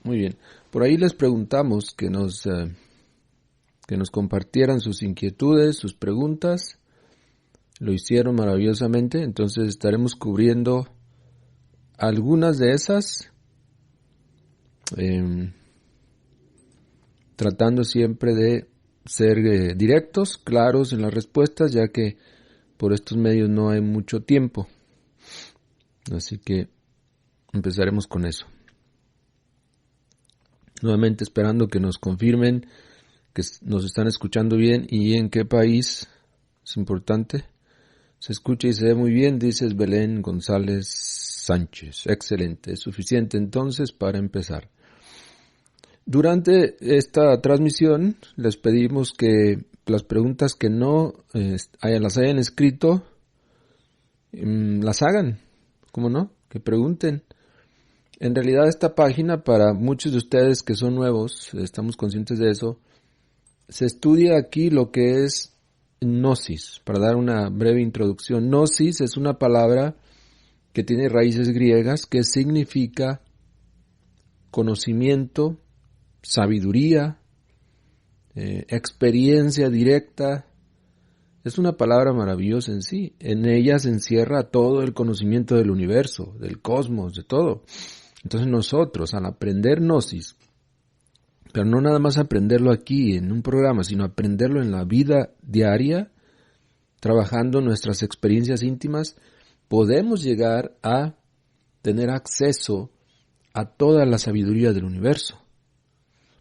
Muy bien. Por ahí les preguntamos que nos compartieran sus inquietudes, sus preguntas. Lo hicieron maravillosamente, entonces estaremos cubriendo algunas de esas, em, tratando siempre de ser directos, claros en las respuestas, ya que por estos medios no hay mucho tiempo. Así que empezaremos con eso. Nuevamente esperando que nos confirmen que nos están escuchando bien y en qué país. Es importante. Se escucha y se ve muy bien, dices Belén González Sánchez. Excelente, es suficiente entonces para empezar. Durante esta transmisión les pedimos que las preguntas que no las hayan escrito, las hagan. ¿Cómo no? Que pregunten. En realidad esta página, para muchos de ustedes que son nuevos, estamos conscientes de eso, se estudia aquí lo que es gnosis. Para dar una breve introducción, gnosis es una palabra que tiene raíces griegas que significa conocimiento, sabiduría, experiencia directa. Es una palabra maravillosa en sí. En ella se encierra todo el conocimiento del universo, del cosmos, de todo. Entonces nosotros, al aprender gnosis, pero no nada más aprenderlo aquí en un programa, sino aprenderlo en la vida diaria, trabajando nuestras experiencias íntimas, podemos llegar a tener acceso a toda la sabiduría del universo.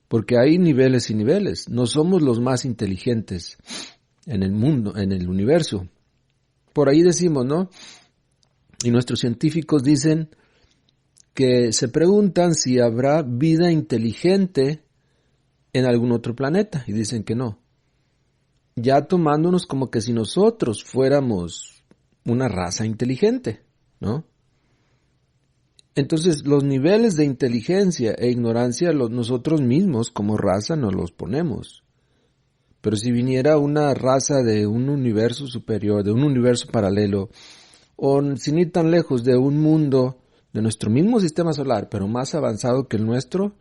Porque hay niveles y niveles. No somos los más inteligentes en el mundo, en el universo. Por ahí decimos, ¿no? Y nuestros científicos dicen que se preguntan si habrá vida inteligente en algún otro planeta. Y dicen que no. Ya tomándonos como que si nosotros fuéramos una raza inteligente, ¿no? Entonces, los niveles de inteligencia e ignorancia nosotros mismos como raza nos los ponemos. Pero si viniera una raza de un universo superior, de un universo paralelo, o sin ir tan lejos, de un mundo de nuestro mismo sistema solar, pero más avanzado que el nuestro,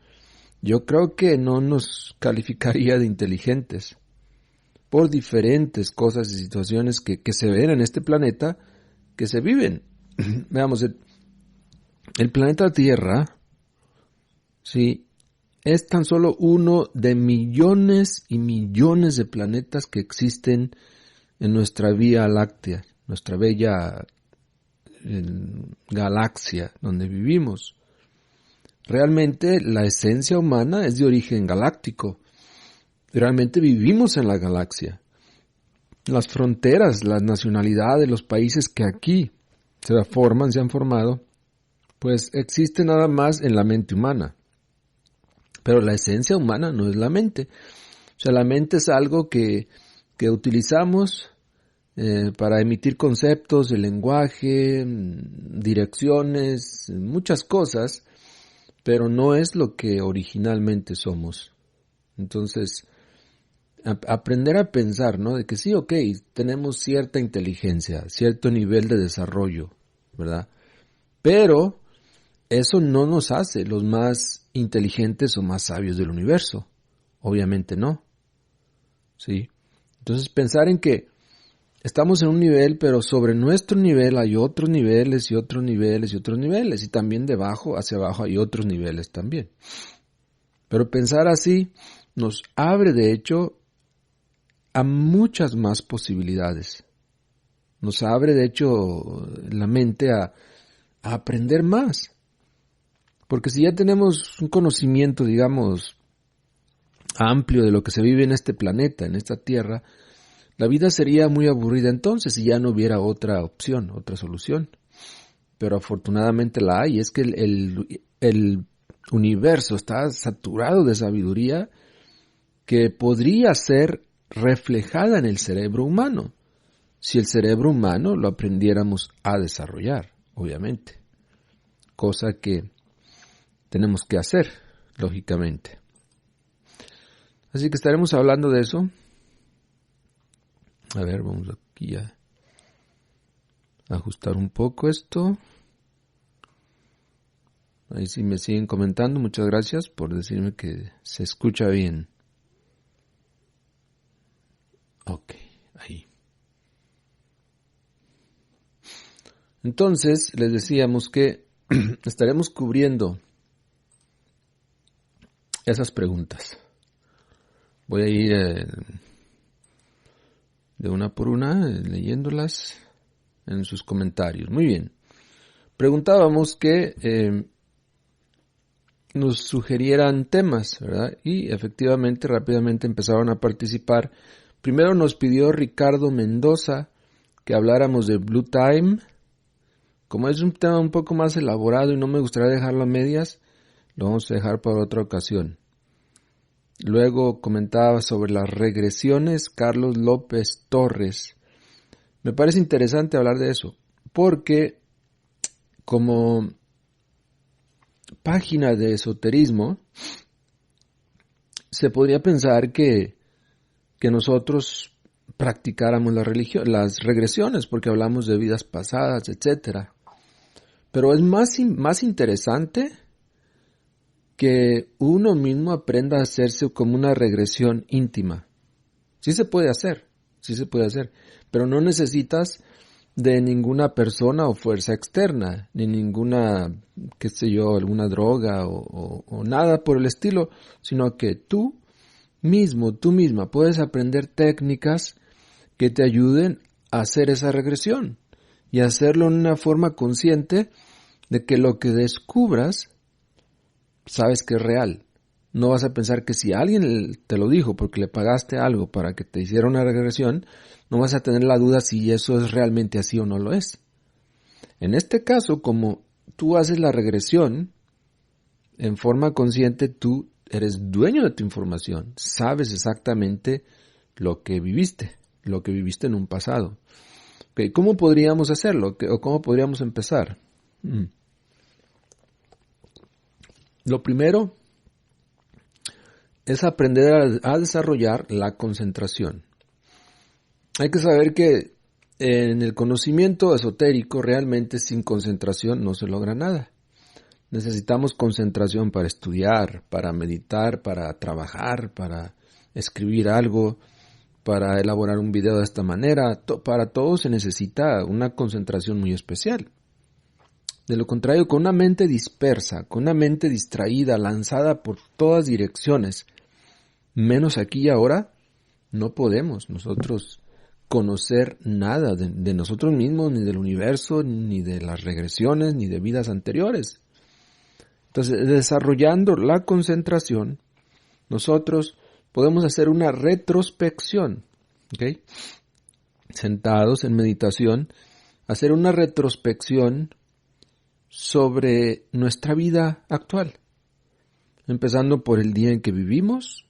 yo creo que no nos calificaría de inteligentes. Por diferentes cosas y situaciones que se ven en este planeta, que se viven. Veamos, el planeta Tierra, sí, es tan solo uno de millones y millones de planetas que existen en nuestra Vía Láctea, nuestra bella galaxia donde vivimos. Realmente la esencia humana es de origen galáctico. Realmente vivimos en la galaxia. Las fronteras, las nacionalidades, los países que aquí se han formado, pues existen nada más en la mente humana. Pero la esencia humana no es la mente. O sea, la mente es algo que utilizamos para emitir conceptos, el lenguaje, direcciones, muchas cosas, pero no es lo que originalmente somos. Entonces, aprender a pensar, ¿no? De que sí, ok, tenemos cierta inteligencia, cierto nivel de desarrollo, ¿verdad? Pero eso no nos hace los más inteligentes o más sabios del universo. Obviamente no. ¿Sí? Entonces pensar en que estamos en un nivel, pero sobre nuestro nivel hay otros niveles y otros niveles y otros niveles. Y también de abajo hacia abajo hay otros niveles también. Pero pensar así nos abre de hecho a muchas más posibilidades. Nos abre de hecho la mente a aprender más. Porque si ya tenemos un conocimiento, digamos, amplio de lo que se vive en este planeta, en esta Tierra, la vida sería muy aburrida entonces si ya no hubiera otra opción, otra solución. Pero afortunadamente la hay. Es que el universo está saturado de sabiduría que podría ser reflejada en el cerebro humano, si el cerebro humano lo aprendiéramos a desarrollar, obviamente. Cosa que tenemos que hacer, lógicamente. Así que estaremos hablando de eso. A ver, vamos aquí a ajustar un poco esto. Ahí sí me siguen comentando. Muchas gracias por decirme que se escucha bien. Ok, ahí. Entonces, les decíamos que estaremos cubriendo esas preguntas. Voy a ir de una por una, leyéndolas en sus comentarios. Muy bien. Preguntábamos que nos sugirieran temas, ¿verdad? Y efectivamente, rápidamente empezaron a participar. Primero nos pidió Ricardo Mendoza que habláramos de Blue Time. Como es un tema un poco más elaborado y no me gustaría dejarlo a medias, lo vamos a dejar para otra ocasión. Luego comentaba sobre las regresiones Carlos López Torres. Me parece interesante hablar de eso, porque como página de esoterismo, se podría pensar que nosotros practicáramos las regresiones, porque hablamos de vidas pasadas, etcétera. Pero es más interesante que uno mismo aprenda a hacerse como una regresión íntima. Sí se puede hacer, pero no necesitas de ninguna persona o fuerza externa, ni ninguna, qué sé yo, alguna droga o nada por el estilo, sino que tú misma, puedes aprender técnicas que te ayuden a hacer esa regresión y hacerlo en una forma consciente de que lo que descubras sabes que es real. No vas a pensar que si alguien te lo dijo porque le pagaste algo para que te hiciera una regresión, no vas a tener la duda si eso es realmente así o no lo es. En este caso, como tú haces la regresión, en forma consciente tú eres dueño de tu información, sabes exactamente lo que viviste en un pasado. Okay, ¿cómo podríamos hacerlo? ¿O cómo podríamos empezar? Lo primero es aprender a desarrollar la concentración. Hay que saber que en el conocimiento esotérico realmente sin concentración no se logra nada. Necesitamos concentración para estudiar, para meditar, para trabajar, para escribir algo, para elaborar un video de esta manera. Para todo se necesita una concentración muy especial. De lo contrario, con una mente dispersa, con una mente distraída, lanzada por todas direcciones, menos aquí y ahora, no podemos nosotros conocer nada de nosotros mismos, ni del universo, ni de las regresiones, ni de vidas anteriores. Entonces, desarrollando la concentración, nosotros podemos hacer una retrospección, ¿ok? Sentados en meditación, hacer una retrospección sobre nuestra vida actual, empezando por el día en que vivimos.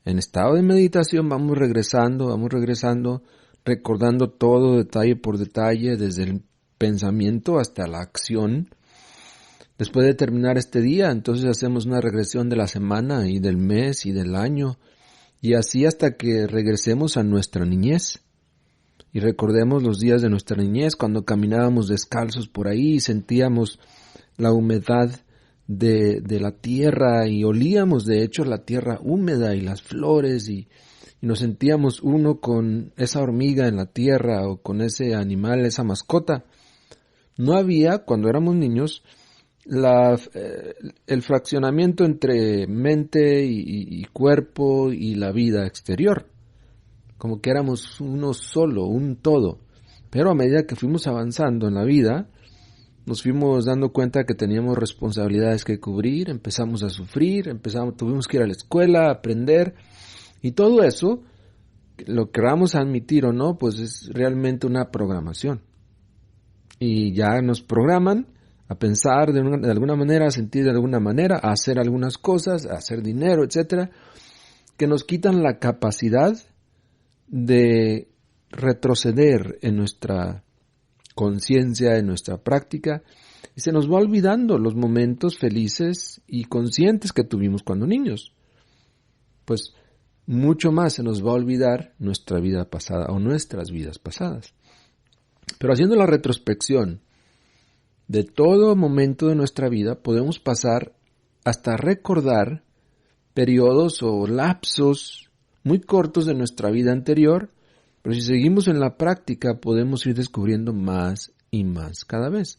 En estado de meditación vamos regresando, recordando todo detalle por detalle, desde el pensamiento hasta la acción. Después de terminar este día, entonces hacemos una regresión de la semana y del mes y del año, y así hasta que regresemos a nuestra niñez. Y recordemos los días de nuestra niñez, cuando caminábamos descalzos por ahí y sentíamos la humedad de la tierra y olíamos de hecho la tierra húmeda y las flores y nos sentíamos uno con esa hormiga en la tierra o con ese animal, esa mascota. No había, cuando éramos niños, el fraccionamiento entre mente y cuerpo y la vida exterior. Como que éramos uno solo, un todo. Pero a medida que fuimos avanzando en la vida, nos fuimos dando cuenta que teníamos responsabilidades que cubrir, empezamos a sufrir, tuvimos que ir a la escuela, a aprender, y todo eso, lo queramos admitir o no, pues es realmente una programación. Y ya nos programan a pensar de alguna manera, a sentir de alguna manera, a hacer algunas cosas, a hacer dinero, etcétera, que nos quitan la capacidad de retroceder en nuestra conciencia, en nuestra práctica, y se nos va olvidando los momentos felices y conscientes que tuvimos cuando niños. Pues mucho más se nos va a olvidar nuestra vida pasada o nuestras vidas pasadas. Pero haciendo la retrospección de todo momento de nuestra vida podemos pasar hasta recordar periodos o lapsos muy cortos de nuestra vida anterior, pero si seguimos en la práctica podemos ir descubriendo más y más cada vez.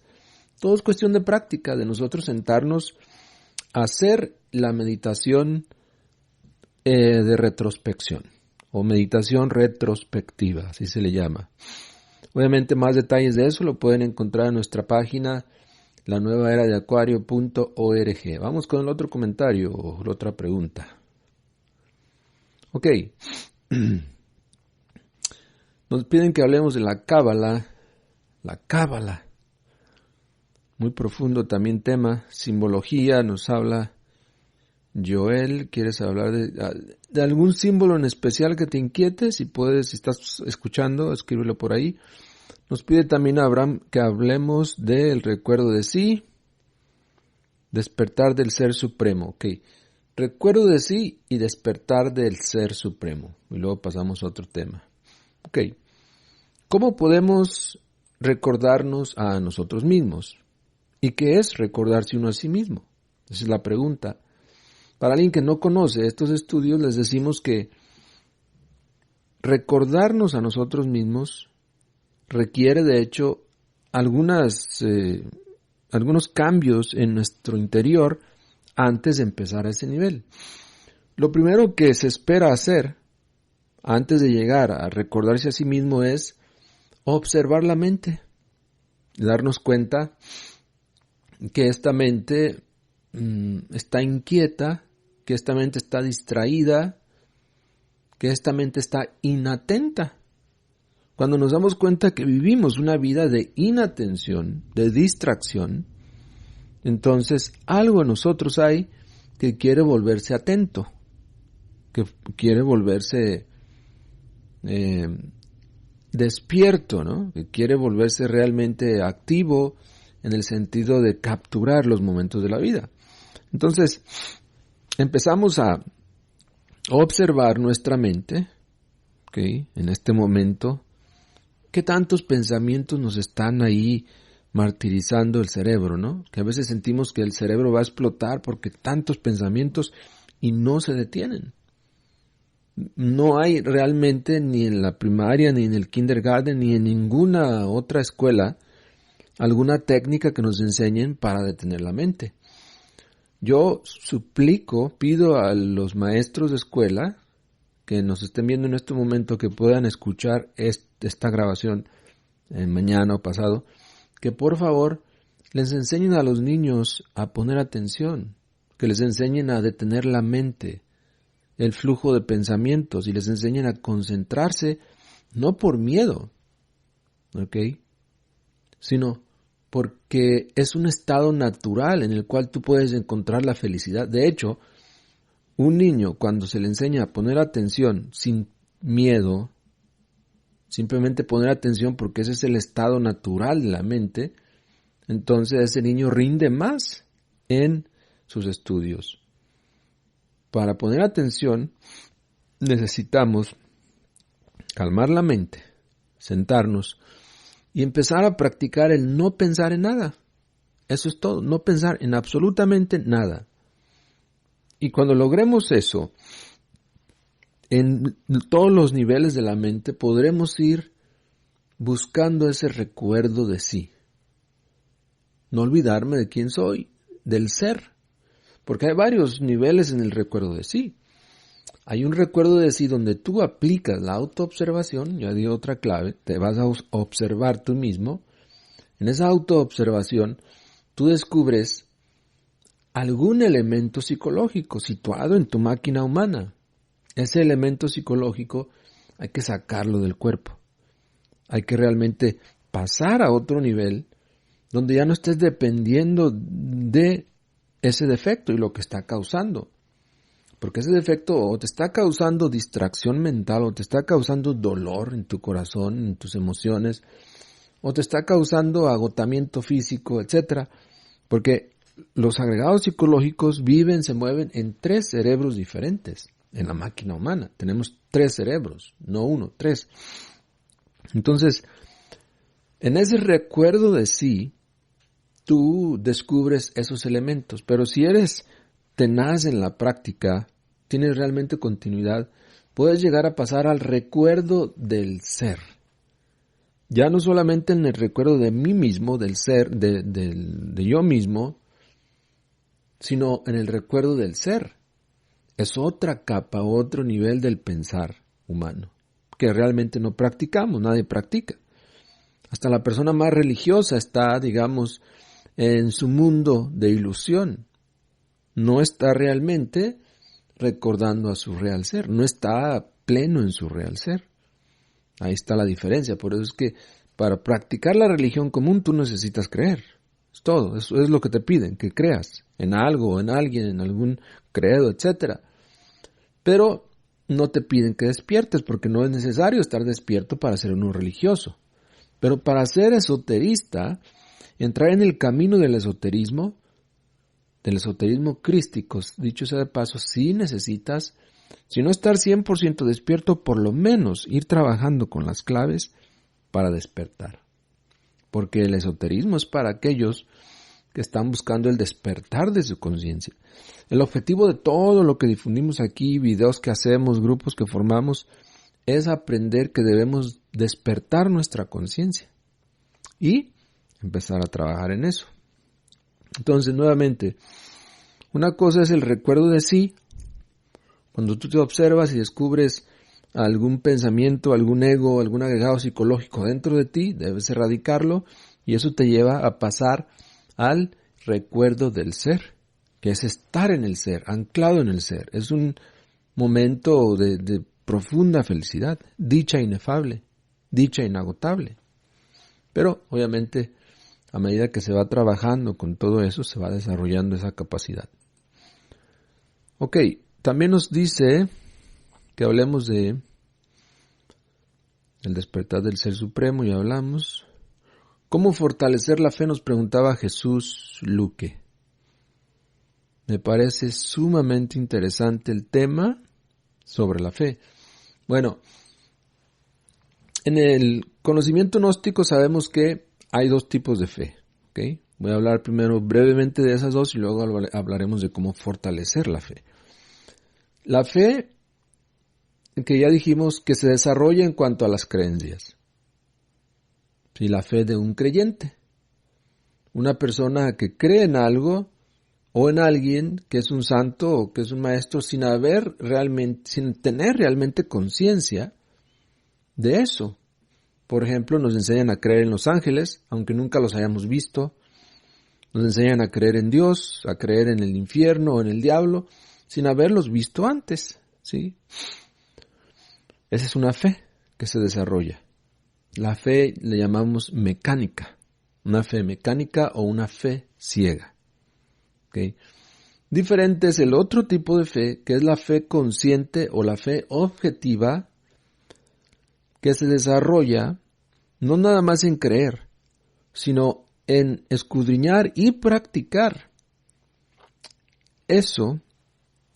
Todo es cuestión de práctica, de nosotros sentarnos a hacer la meditación de retrospección o meditación retrospectiva, así se le llama. Obviamente más detalles de eso lo pueden encontrar en nuestra página lanuevaeradeacuario.org. Vamos con el otro comentario o la otra pregunta. Ok. Nos piden que hablemos de la Cábala. La Cábala. Muy profundo también tema. Simbología nos habla Joel. ¿Quieres hablar de algún símbolo en especial que te inquiete? Si puedes, si estás escuchando, escríbelo por ahí. Nos pide también Abraham que hablemos del recuerdo de sí, despertar del Ser Supremo. Ok, recuerdo de sí y despertar del Ser Supremo. Y luego pasamos a otro tema. Ok, ¿cómo podemos recordarnos a nosotros mismos? ¿Y qué es recordarse uno a sí mismo? Esa es la pregunta. Para alguien que no conoce estos estudios, les decimos que recordarnos a nosotros mismos requiere, de hecho, algunos cambios en nuestro interior antes de empezar a ese nivel. Lo primero que se espera hacer antes de llegar a recordarse a sí mismo es observar la mente, darnos cuenta que esta mente está inquieta, que esta mente está distraída, que esta mente está inatenta. Cuando nos damos cuenta que vivimos una vida de inatención, de distracción, entonces algo en nosotros hay que quiere volverse atento, que quiere volverse despierto, ¿no? Que quiere volverse realmente activo en el sentido de capturar los momentos de la vida. Entonces, empezamos a observar nuestra mente, ¿okay? En este momento, ¿qué tantos pensamientos nos están ahí martirizando el cerebro, ¿no? Que a veces sentimos que el cerebro va a explotar porque tantos pensamientos y no se detienen. No hay realmente ni en la primaria, ni en el kindergarten, ni en ninguna otra escuela alguna técnica que nos enseñen para detener la mente. Yo pido a los maestros de escuela que nos estén viendo en este momento que puedan escuchar esta grabación mañana o pasado, que por favor les enseñen a los niños a poner atención, que les enseñen a detener la mente, el flujo de pensamientos y les enseñen a concentrarse no por miedo, ¿ok? Sino porque es un estado natural en el cual tú puedes encontrar la felicidad. De hecho, un niño cuando se le enseña a poner atención sin miedo, simplemente poner atención porque ese es el estado natural de la mente, entonces ese niño rinde más en sus estudios. Para poner atención necesitamos calmar la mente, sentarnos y empezar a practicar el no pensar en nada. Eso es todo, no pensar en absolutamente nada. Y cuando logremos eso, en todos los niveles de la mente podremos ir buscando ese recuerdo de sí. No olvidarme de quién soy, del ser. Porque hay varios niveles en el recuerdo de sí. Hay un recuerdo de sí donde tú aplicas la autoobservación, ya di otra clave, te vas a observar tú mismo. En esa autoobservación tú descubres algún elemento psicológico situado en tu máquina humana. Ese elemento psicológico hay que sacarlo del cuerpo. Hay que realmente pasar a otro nivel donde ya no estés dependiendo de ese defecto y lo que está causando. Porque ese defecto o te está causando distracción mental, o te está causando dolor en tu corazón, en tus emociones, o te está causando agotamiento físico, etc. Porque los agregados psicológicos se mueven en 3 cerebros diferentes en la máquina humana. Tenemos 3 cerebros, no 1, 3. Entonces, en ese recuerdo de sí, tú descubres esos elementos. Pero si eres tenaz en la práctica, tienes realmente continuidad, puedes llegar a pasar al recuerdo del ser. Ya no solamente en el recuerdo de mí mismo, del ser, de yo mismo, sino en el recuerdo del ser. Es otra capa, otro nivel del pensar humano, que realmente no practicamos, nadie practica. Hasta la persona más religiosa está, digamos, en su mundo de ilusión. No está realmente recordando a su real ser, no está pleno en su real ser. Ahí está la diferencia. Por eso es que para practicar la religión común tú necesitas creer. Es todo, eso es lo que te piden, que creas en algo, en alguien, en algún credo, etc. Pero no te piden que despiertes, porque no es necesario estar despierto para ser uno religioso. Pero para ser esoterista, entrar en el camino del esoterismo crístico, dicho sea de paso, sí necesitas, si no estar 100% despierto, por lo menos ir trabajando con las claves para despertar. Porque el esoterismo es para aquellos que están buscando el despertar de su conciencia. El objetivo de todo lo que difundimos aquí, videos que hacemos, grupos que formamos, es aprender que debemos despertar nuestra conciencia y empezar a trabajar en eso. Entonces, nuevamente, una cosa es el recuerdo de sí. Cuando tú te observas y descubres algún pensamiento, algún ego, algún agregado psicológico dentro de ti, debes erradicarlo y eso te lleva a pasar al recuerdo del ser, que es estar en el ser, anclado en el ser. Es un momento de profunda felicidad, dicha inefable, dicha inagotable. Pero, obviamente, a medida que se va trabajando con todo eso, se va desarrollando esa capacidad. Ok, también nos dice que hablemos de el despertar del Ser Supremo, ya hablamos. ¿Cómo fortalecer la fe?, nos preguntaba Jesús Luque. Me parece sumamente interesante el tema sobre la fe. Bueno, en el conocimiento gnóstico sabemos que hay dos tipos de fe. ¿Okay? Voy a hablar primero brevemente de esas dos y luego hablaremos de cómo fortalecer la fe. La fe, que ya dijimos que se desarrolla en cuanto a las creencias. Sí, la fe de un creyente. Una persona que cree en algo o en alguien que es un santo o que es un maestro sin tener realmente conciencia de eso. Por ejemplo, nos enseñan a creer en los ángeles, aunque nunca los hayamos visto. Nos enseñan a creer en Dios, a creer en el infierno o en el diablo, sin haberlos visto antes, ¿sí? Esa es una fe que se desarrolla. La fe le llamamos mecánica, una fe mecánica o una fe ciega. ¿Okay? Diferente es el otro tipo de fe, que es la fe consciente o la fe objetiva, que se desarrolla no nada más en creer, sino en escudriñar y practicar eso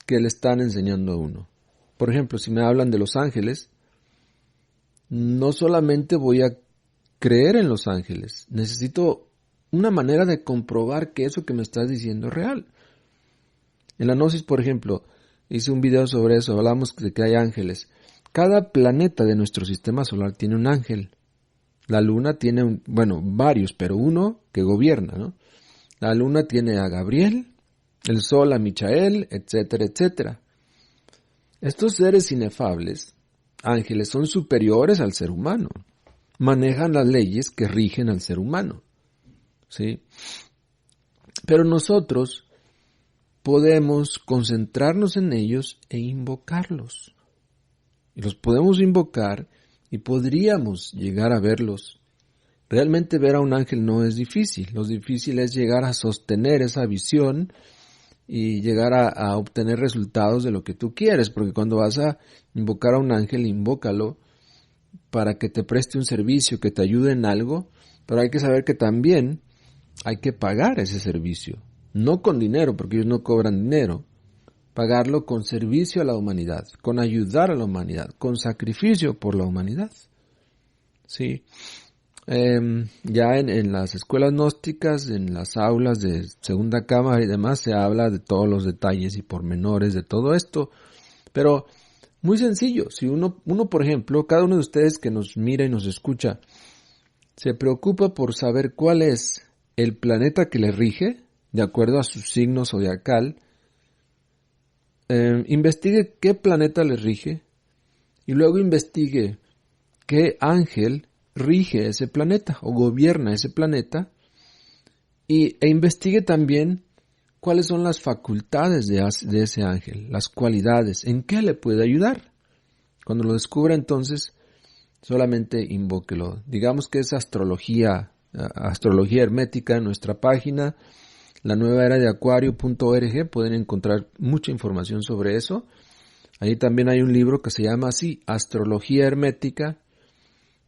que le están enseñando a uno. Por ejemplo, si me hablan de los ángeles, no solamente voy a creer en los ángeles, necesito una manera de comprobar que eso que me estás diciendo es real. En la Gnosis, por ejemplo, hice un video sobre eso, hablamos de que hay ángeles. Cada planeta de nuestro sistema solar tiene un ángel. La luna tiene, varios, pero uno que gobierna, ¿no? La luna tiene a Gabriel, el sol a Michael, etcétera, etcétera. Estos seres inefables, ángeles, son superiores al ser humano. Manejan las leyes que rigen al ser humano, ¿sí? Pero nosotros podemos concentrarnos en ellos e invocarlos. Y los podemos invocar y podríamos llegar a verlos. Realmente ver a un ángel no es difícil. Lo difícil es llegar a sostener esa visión y llegar a obtener resultados de lo que tú quieres. Porque cuando vas a invocar a un ángel, invócalo para que te preste un servicio, que te ayude en algo. Pero hay que saber que también hay que pagar ese servicio. No con dinero, porque ellos no cobran dinero. Pagarlo con servicio a la humanidad, con ayudar a la humanidad, con sacrificio por la humanidad. ¿Sí? Ya en las escuelas gnósticas, en las aulas de segunda cámara y demás, se habla de todos los detalles y pormenores de todo esto, pero muy sencillo. Si uno, por ejemplo, cada uno de ustedes que nos mira y nos escucha, se preocupa por saber cuál es el planeta que le rige, de acuerdo a su signo zodiacal, investigue qué planeta le rige y luego investigue qué ángel rige ese planeta o gobierna ese planeta e investigue también cuáles son las facultades de ese ángel, las cualidades, en qué le puede ayudar. Cuando lo descubra, entonces solamente invóquelo. Digamos que es astrología hermética en nuestra página, la nueva era de acuario.org. Pueden encontrar mucha información sobre eso. Ahí también hay un libro que se llama así, Astrología Hermética,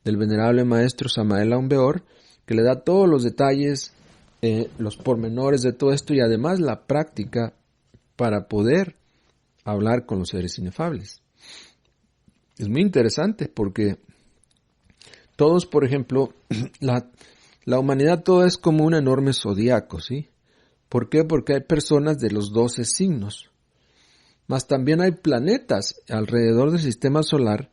del venerable maestro Samael Aun Weor, que le da todos los detalles, los pormenores de todo esto y además la práctica para poder hablar con los seres inefables. Es muy interesante porque todos, por ejemplo, la humanidad toda es como un enorme zodiaco, ¿sí? ¿Por qué? Porque hay personas de los 12 signos. Mas también hay planetas alrededor del sistema solar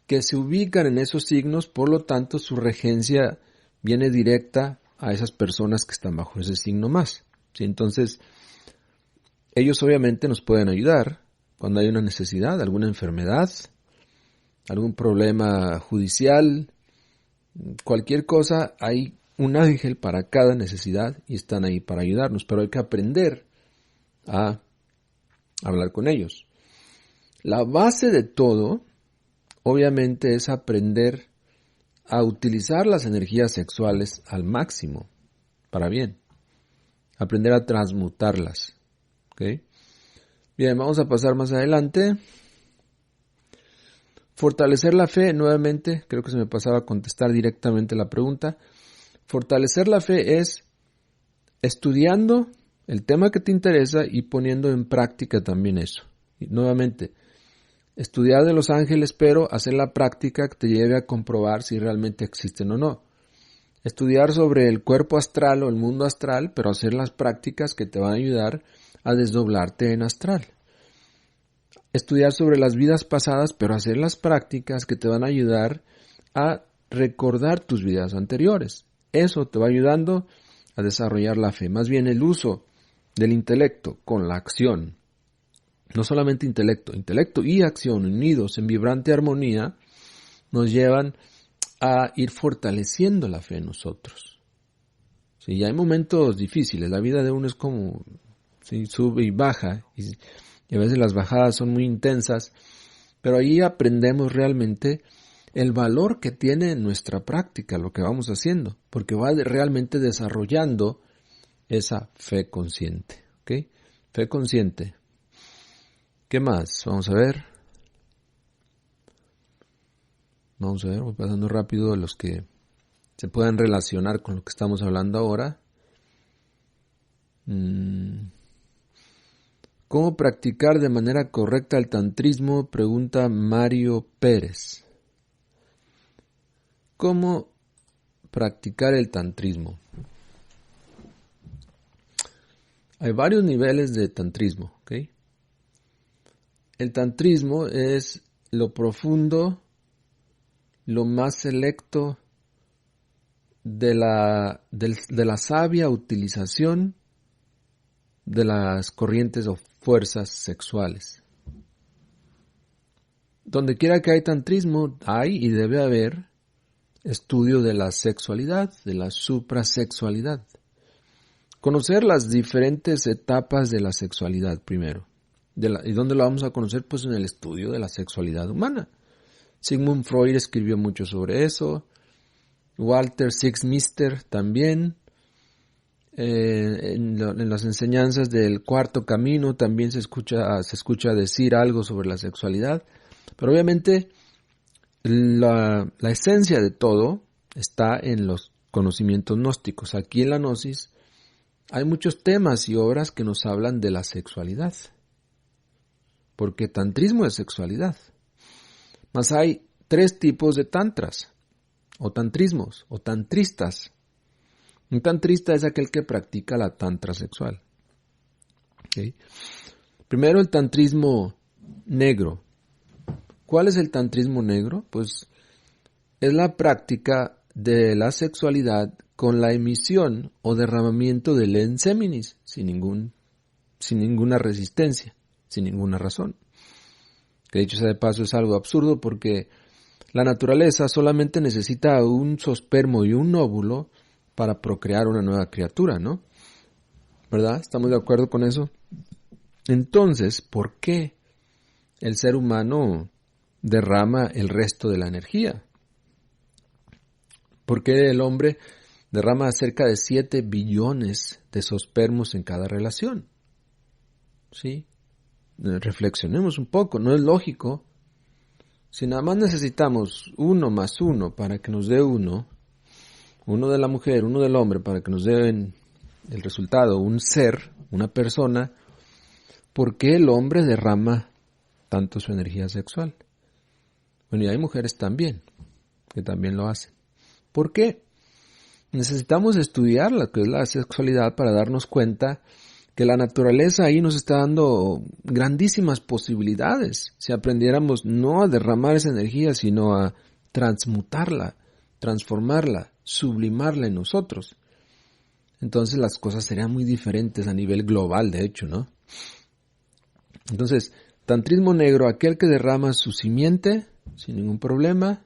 que se ubican en esos signos, por lo tanto su regencia viene directa a esas personas que están bajo ese signo más, ¿sí? Entonces, ellos obviamente nos pueden ayudar cuando hay una necesidad, alguna enfermedad, algún problema judicial, cualquier cosa, hay un ángel para cada necesidad y están ahí para ayudarnos, pero hay que aprender a hablar con ellos. La base de todo, obviamente, es aprender a utilizar las energías sexuales al máximo, para bien. Aprender a transmutarlas. ¿Okay? Bien, vamos a pasar más adelante. Fortalecer la fe, nuevamente, creo que se me pasaba a contestar directamente la pregunta. Fortalecer la fe es estudiando el tema que te interesa y poniendo en práctica también eso. Y nuevamente, estudiar de los ángeles, pero hacer la práctica que te lleve a comprobar si realmente existen o no. Estudiar sobre el cuerpo astral o el mundo astral, pero hacer las prácticas que te van a ayudar a desdoblarte en astral. Estudiar sobre las vidas pasadas, pero hacer las prácticas que te van a ayudar a recordar tus vidas anteriores. Eso te va ayudando a desarrollar la fe. Más bien el uso del intelecto con la acción. No solamente intelecto y acción unidos en vibrante armonía nos llevan a ir fortaleciendo la fe en nosotros. Sí, ya hay momentos difíciles, la vida de uno es como sube y baja, y a veces las bajadas son muy intensas, pero ahí aprendemos realmente el valor que tiene nuestra práctica, lo que vamos haciendo, porque va realmente desarrollando esa fe consciente. ¿Ok? Fe consciente. ¿Qué más? Vamos a ver, voy pasando rápido a los que se puedan relacionar con lo que estamos hablando ahora. ¿Cómo practicar de manera correcta el tantrismo? Pregunta Mario Pérez. ¿Cómo practicar el tantrismo? Hay varios niveles de tantrismo, ¿ok? El tantrismo es lo profundo, lo más selecto de la sabia utilización de las corrientes o fuerzas sexuales. Donde quiera que hay tantrismo, hay y debe haber estudio de la sexualidad, de la suprasexualidad. Conocer las diferentes etapas de la sexualidad primero. ¿Y dónde lo vamos a conocer? Pues en el estudio de la sexualidad humana. Sigmund Freud escribió mucho sobre eso. Walter Sixmister también. En las enseñanzas del Cuarto Camino también se escucha decir algo sobre la sexualidad. Pero obviamente la esencia de todo está en los conocimientos gnósticos. Aquí en la Gnosis hay muchos temas y obras que nos hablan de la sexualidad. Porque tantrismo es sexualidad. Mas hay 3 tipos de tantras. o tantrismos, o tantristas. Un tantrista es aquel que practica la tantra sexual. ¿Okay? Primero el tantrismo negro. ¿Cuál es el tantrismo negro? Pues es la práctica de la sexualidad con la emisión o derramamiento del enseminis, sin ninguna resistencia, sin ninguna razón. Que dicho sea de paso es algo absurdo porque la naturaleza solamente necesita un zoospermo y un óvulo para procrear una nueva criatura, ¿no? ¿Verdad? ¿Estamos de acuerdo con eso? Entonces, ¿por qué el ser humano derrama el resto de la energía? ¿Por qué el hombre derrama cerca de 7 billones de zoospermos en cada relación? ¿Sí? Reflexionemos un poco, no es lógico. Si nada más necesitamos 1 más 1 para que nos dé 1 de la mujer, 1 del hombre para que nos den el resultado, un ser, una persona, ¿por qué el hombre derrama tanto su energía sexual? Bueno, y hay mujeres también, que también lo hacen. ¿Por qué? Necesitamos estudiar lo que es la sexualidad para darnos cuenta que la naturaleza ahí nos está dando grandísimas posibilidades. Si aprendiéramos no a derramar esa energía, sino a transmutarla, transformarla, sublimarla en nosotros. Entonces las cosas serían muy diferentes a nivel global, de hecho, ¿no? Entonces, tantrismo negro, aquel que derrama su simiente sin ningún problema.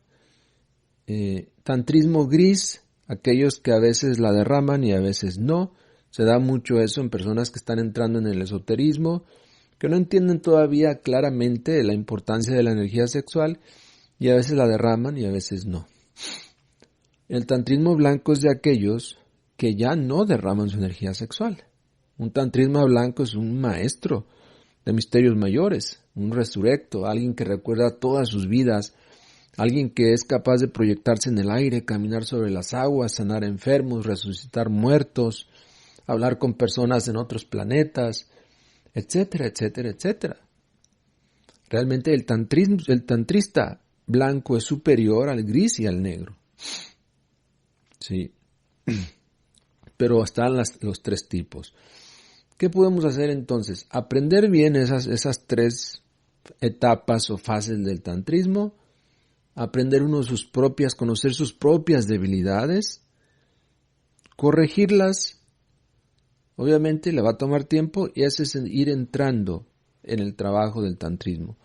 Tantrismo gris, aquellos que a veces la derraman y a veces no. Se da mucho eso en personas que están entrando en el esoterismo, que no entienden todavía claramente la importancia de la energía sexual y a veces la derraman y a veces no. El tantrismo blanco es de aquellos que ya no derraman su energía sexual. Un tantrismo blanco es un maestro de misterios mayores, un resurrecto, alguien que recuerda todas sus vidas, alguien que es capaz de proyectarse en el aire, caminar sobre las aguas, sanar enfermos, resucitar muertos, hablar con personas en otros planetas, etcétera, etcétera, etcétera. Realmente el tantrista blanco es superior al gris y al negro. Sí. Pero están los 3 tipos. ¿Qué podemos hacer entonces? Aprender bien esas 3 etapas o fases del tantrismo, aprender conocer sus propias debilidades, corregirlas. Obviamente le va a tomar tiempo y ese es ir entrando en el trabajo del tantrismo.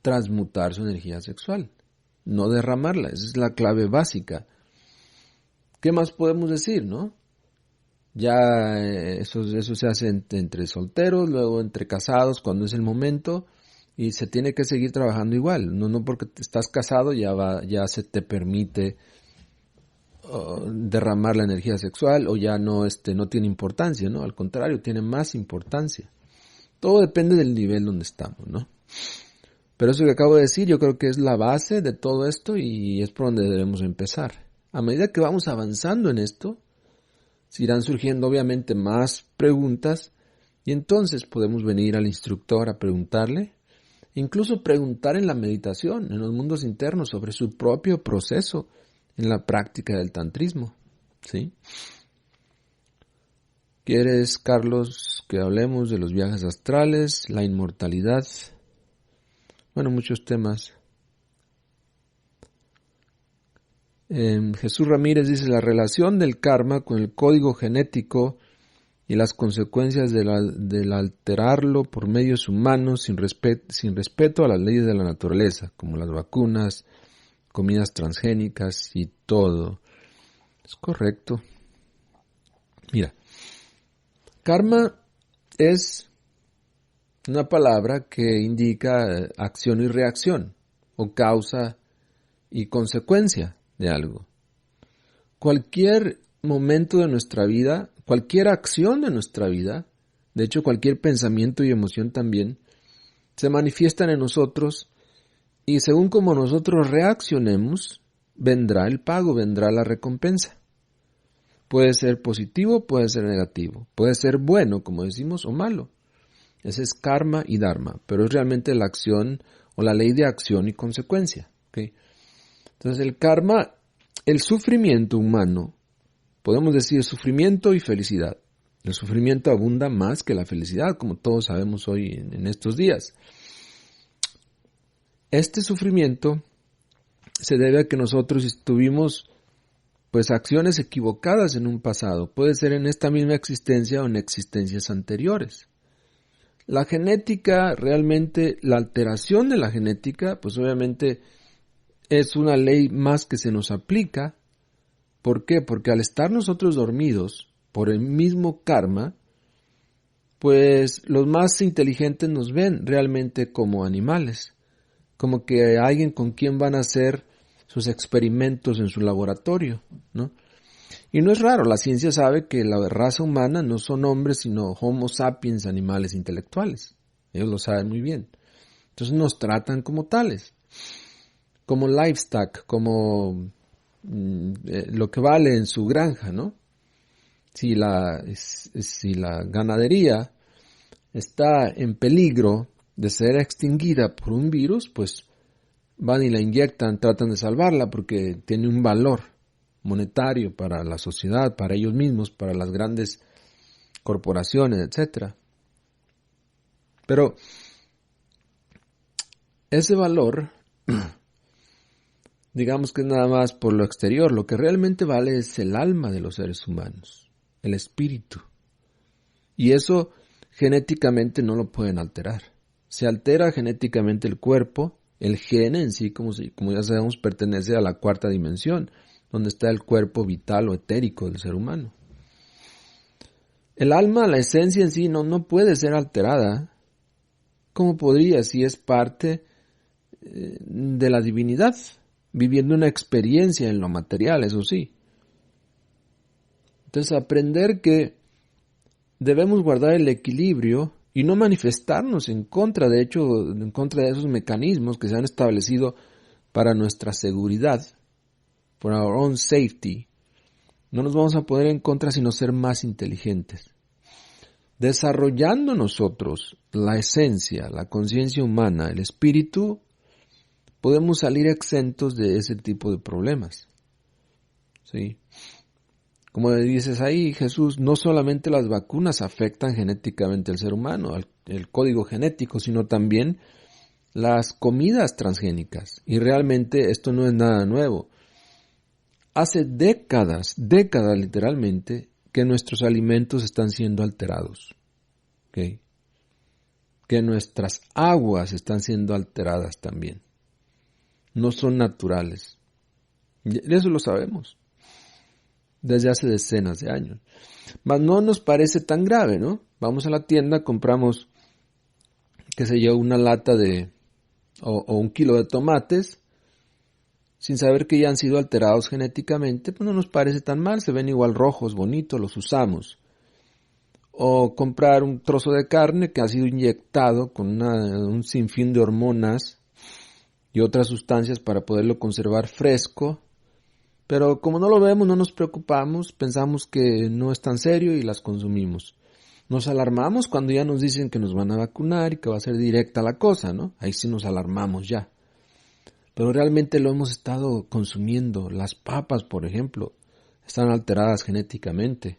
Transmutar su energía sexual, no derramarla, esa es la clave básica. ¿Qué más podemos decir, no? Ya eso se hace entre solteros, luego entre casados cuando es el momento y se tiene que seguir trabajando igual. No porque estás casado ya se te permite derramar la energía sexual o ya no tiene importancia, ¿no? Al contrario, tiene más importancia. Todo depende del nivel donde estamos, ¿no? Pero eso que acabo de decir yo creo que es la base de todo esto y es por donde debemos empezar. A medida que vamos avanzando en esto, se irán surgiendo obviamente más preguntas y entonces podemos venir al instructor a preguntarle, incluso preguntar en la meditación, en los mundos internos, sobre su propio proceso en la práctica del tantrismo, ¿sí? ¿Quieres, Carlos, que hablemos de los viajes astrales, la inmortalidad? Bueno, muchos temas. Jesús Ramírez dice, la relación del karma con el código genético y las consecuencias del alterarlo por medios humanos sin respeto a las leyes de la naturaleza, como las vacunas, comidas transgénicas y todo. Es correcto. Mira, karma es una palabra que indica acción y reacción, o causa y consecuencia de algo. Cualquier momento de nuestra vida, cualquier acción de nuestra vida, de hecho cualquier pensamiento y emoción también, se manifiestan en nosotros y según como nosotros reaccionemos, vendrá el pago, vendrá la recompensa. Puede ser positivo, puede ser negativo, puede ser bueno, como decimos, o malo. Ese es karma y dharma, pero es realmente la acción o la ley de acción y consecuencia. ¿Okay? Entonces el karma el sufrimiento humano, podemos decir sufrimiento y felicidad. El sufrimiento abunda más que la felicidad, como todos sabemos hoy en estos días. Este sufrimiento se debe a que nosotros tuvimos pues acciones equivocadas en un pasado. Puede ser en esta misma existencia o en existencias anteriores. La genética, realmente, la alteración de la genética, pues obviamente es una ley más que se nos aplica. ¿Por qué? Porque al estar nosotros dormidos por el mismo karma, pues los más inteligentes nos ven realmente como animales, como que alguien con quien van a hacer sus experimentos en su laboratorio, ¿no? Y no es raro, la ciencia sabe que la raza humana no son hombres, sino Homo sapiens, animales intelectuales. Ellos lo saben muy bien. Entonces nos tratan como tales, como livestock, como lo que vale en su granja, ¿no? Si la ganadería está en peligro de ser extinguida por un virus, pues van y la inyectan, tratan de salvarla porque tiene un valor monetario para la sociedad, para ellos mismos, para las grandes corporaciones, etc. Pero ese valor, digamos que es nada más por lo exterior. Lo que realmente vale es el alma de los seres humanos, el espíritu. Y eso genéticamente no lo pueden alterar. Se altera genéticamente el cuerpo, el gen en sí, como ya sabemos, pertenece a la cuarta dimensión, donde está el cuerpo vital o etérico del ser humano. El alma, la esencia en sí, no puede ser alterada. ¿Cómo podría si es parte de la divinidad, viviendo una experiencia en lo material, eso sí? Entonces, aprender que debemos guardar el equilibrio y no manifestarnos en contra de esos mecanismos que se han establecido para nuestra seguridad, for our own safety. No nos vamos a poner en contra sino ser más inteligentes. Desarrollando nosotros la esencia, la conciencia humana, el espíritu, podemos salir exentos de ese tipo de problemas. ¿Sí? Como dices ahí, Jesús, no solamente las vacunas afectan genéticamente al ser humano, el código genético, sino también las comidas transgénicas. Y realmente esto no es nada nuevo. Hace décadas literalmente, que nuestros alimentos están siendo alterados. ¿Okay? Que nuestras aguas están siendo alteradas también. No son naturales. Y eso lo sabemos desde hace decenas de años. Mas no nos parece tan grave, ¿no? Vamos a la tienda, compramos, qué sé yo, una lata o un kilo de tomates, sin saber que ya han sido alterados genéticamente, pues no nos parece tan mal, se ven igual rojos, bonitos, los usamos. O comprar un trozo de carne que ha sido inyectado con un sinfín de hormonas y otras sustancias para poderlo conservar fresco. Pero como no lo vemos, no nos preocupamos, pensamos que no es tan serio y las consumimos. Nos alarmamos cuando ya nos dicen que nos van a vacunar y que va a ser directa la cosa, ¿no? Ahí sí nos alarmamos ya. Pero realmente lo hemos estado consumiendo. Las papas, por ejemplo, están alteradas genéticamente.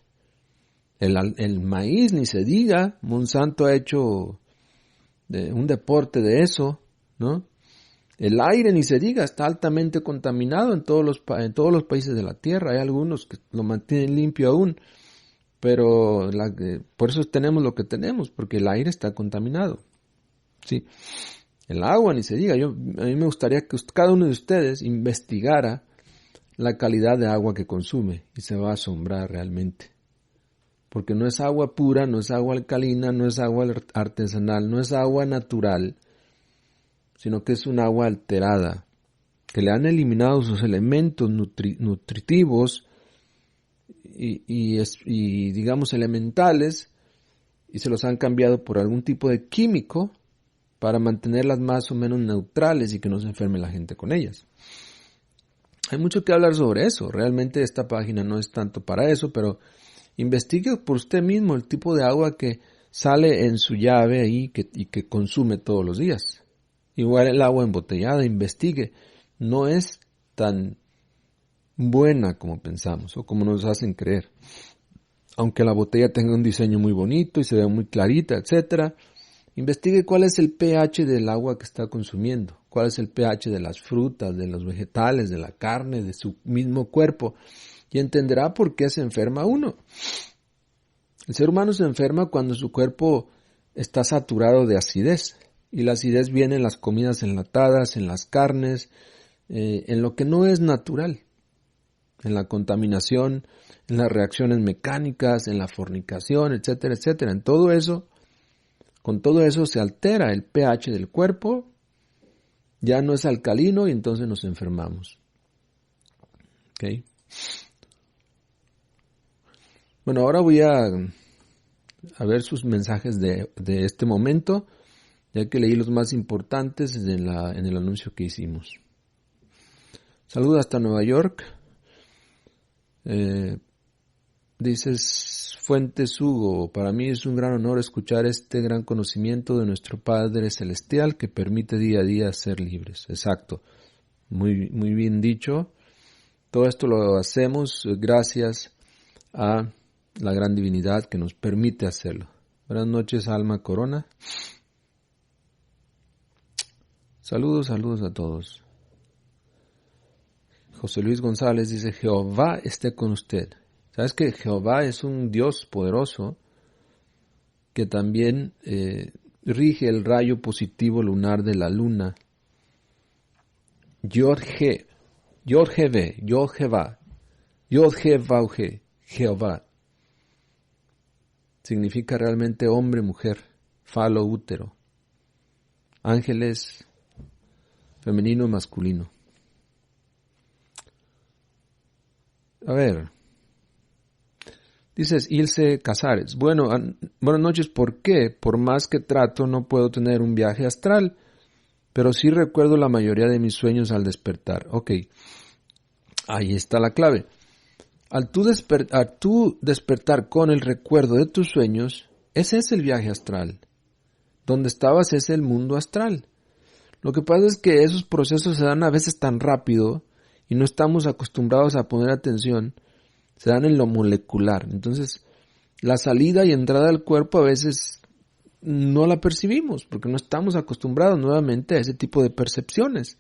El maíz, ni se diga, Monsanto ha hecho un deporte de eso, ¿no? El aire, ni se diga, está altamente contaminado en todos los países de la Tierra. Hay algunos que lo mantienen limpio aún, pero por eso tenemos lo que tenemos, porque el aire está contaminado. Sí. El agua, ni se diga. A mí me gustaría que cada uno de ustedes investigara la calidad de agua que consume y se va a asombrar realmente. Porque no es agua pura, no es agua alcalina, no es agua artesanal, no es agua natural, sino que es un agua alterada, que le han eliminado sus elementos nutritivos y digamos elementales, y se los han cambiado por algún tipo de químico para mantenerlas más o menos neutrales y que no se enferme la gente con ellas. Hay mucho que hablar sobre eso. Realmente esta página no es tanto para eso, pero investigue por usted mismo el tipo de agua que sale en su llave ahí y que consume todos los días. Igual el agua embotellada, investigue. No es tan buena como pensamos o como nos hacen creer. Aunque la botella tenga un diseño muy bonito y se vea muy clarita, etcétera, investigue cuál es el pH del agua que está consumiendo, cuál es el pH de las frutas, de los vegetales, de la carne, de su mismo cuerpo, y entenderá por qué se enferma uno. El ser humano se enferma cuando su cuerpo está saturado de acidez, y la acidez viene en las comidas enlatadas, en las carnes, en lo que no es natural, en la contaminación, en las reacciones mecánicas, en la fornicación, etcétera, etcétera. En todo eso, con todo eso se altera el pH del cuerpo, ya no es alcalino y entonces nos enfermamos. ¿Okay? Bueno, ahora voy a ver sus mensajes de este momento, ya que leí los más importantes en el anuncio que hicimos. Saludos hasta Nueva York. Dices Fuentes Hugo, para mí es un gran honor escuchar este gran conocimiento de nuestro Padre Celestial que permite día a día ser libres. Exacto, muy bien dicho. Todo esto lo hacemos gracias a la gran divinidad que nos permite hacerlo. Buenas noches, Alma Corona. Saludos a todos. José Luis González dice, Jehová esté con usted. ¿Sabes que Jehová es un Dios poderoso que también rige el rayo positivo lunar de la luna? Jehová. Significa realmente hombre, mujer, falo, útero. Ángeles, femenino, masculino. A ver, dices Ilse Casares, buenas noches, ¿por qué? Por más que trato no puedo tener un viaje astral, pero sí recuerdo la mayoría de mis sueños al despertar. Ok, ahí está la clave. Al tú despertar con el recuerdo de tus sueños, ese es el viaje astral. Donde estabas es el mundo astral. Lo que pasa es que esos procesos se dan a veces tan rápido y no estamos acostumbrados a poner atención, se dan en lo molecular. Entonces, la salida y entrada del cuerpo a veces no la percibimos porque no estamos acostumbrados nuevamente a ese tipo de percepciones.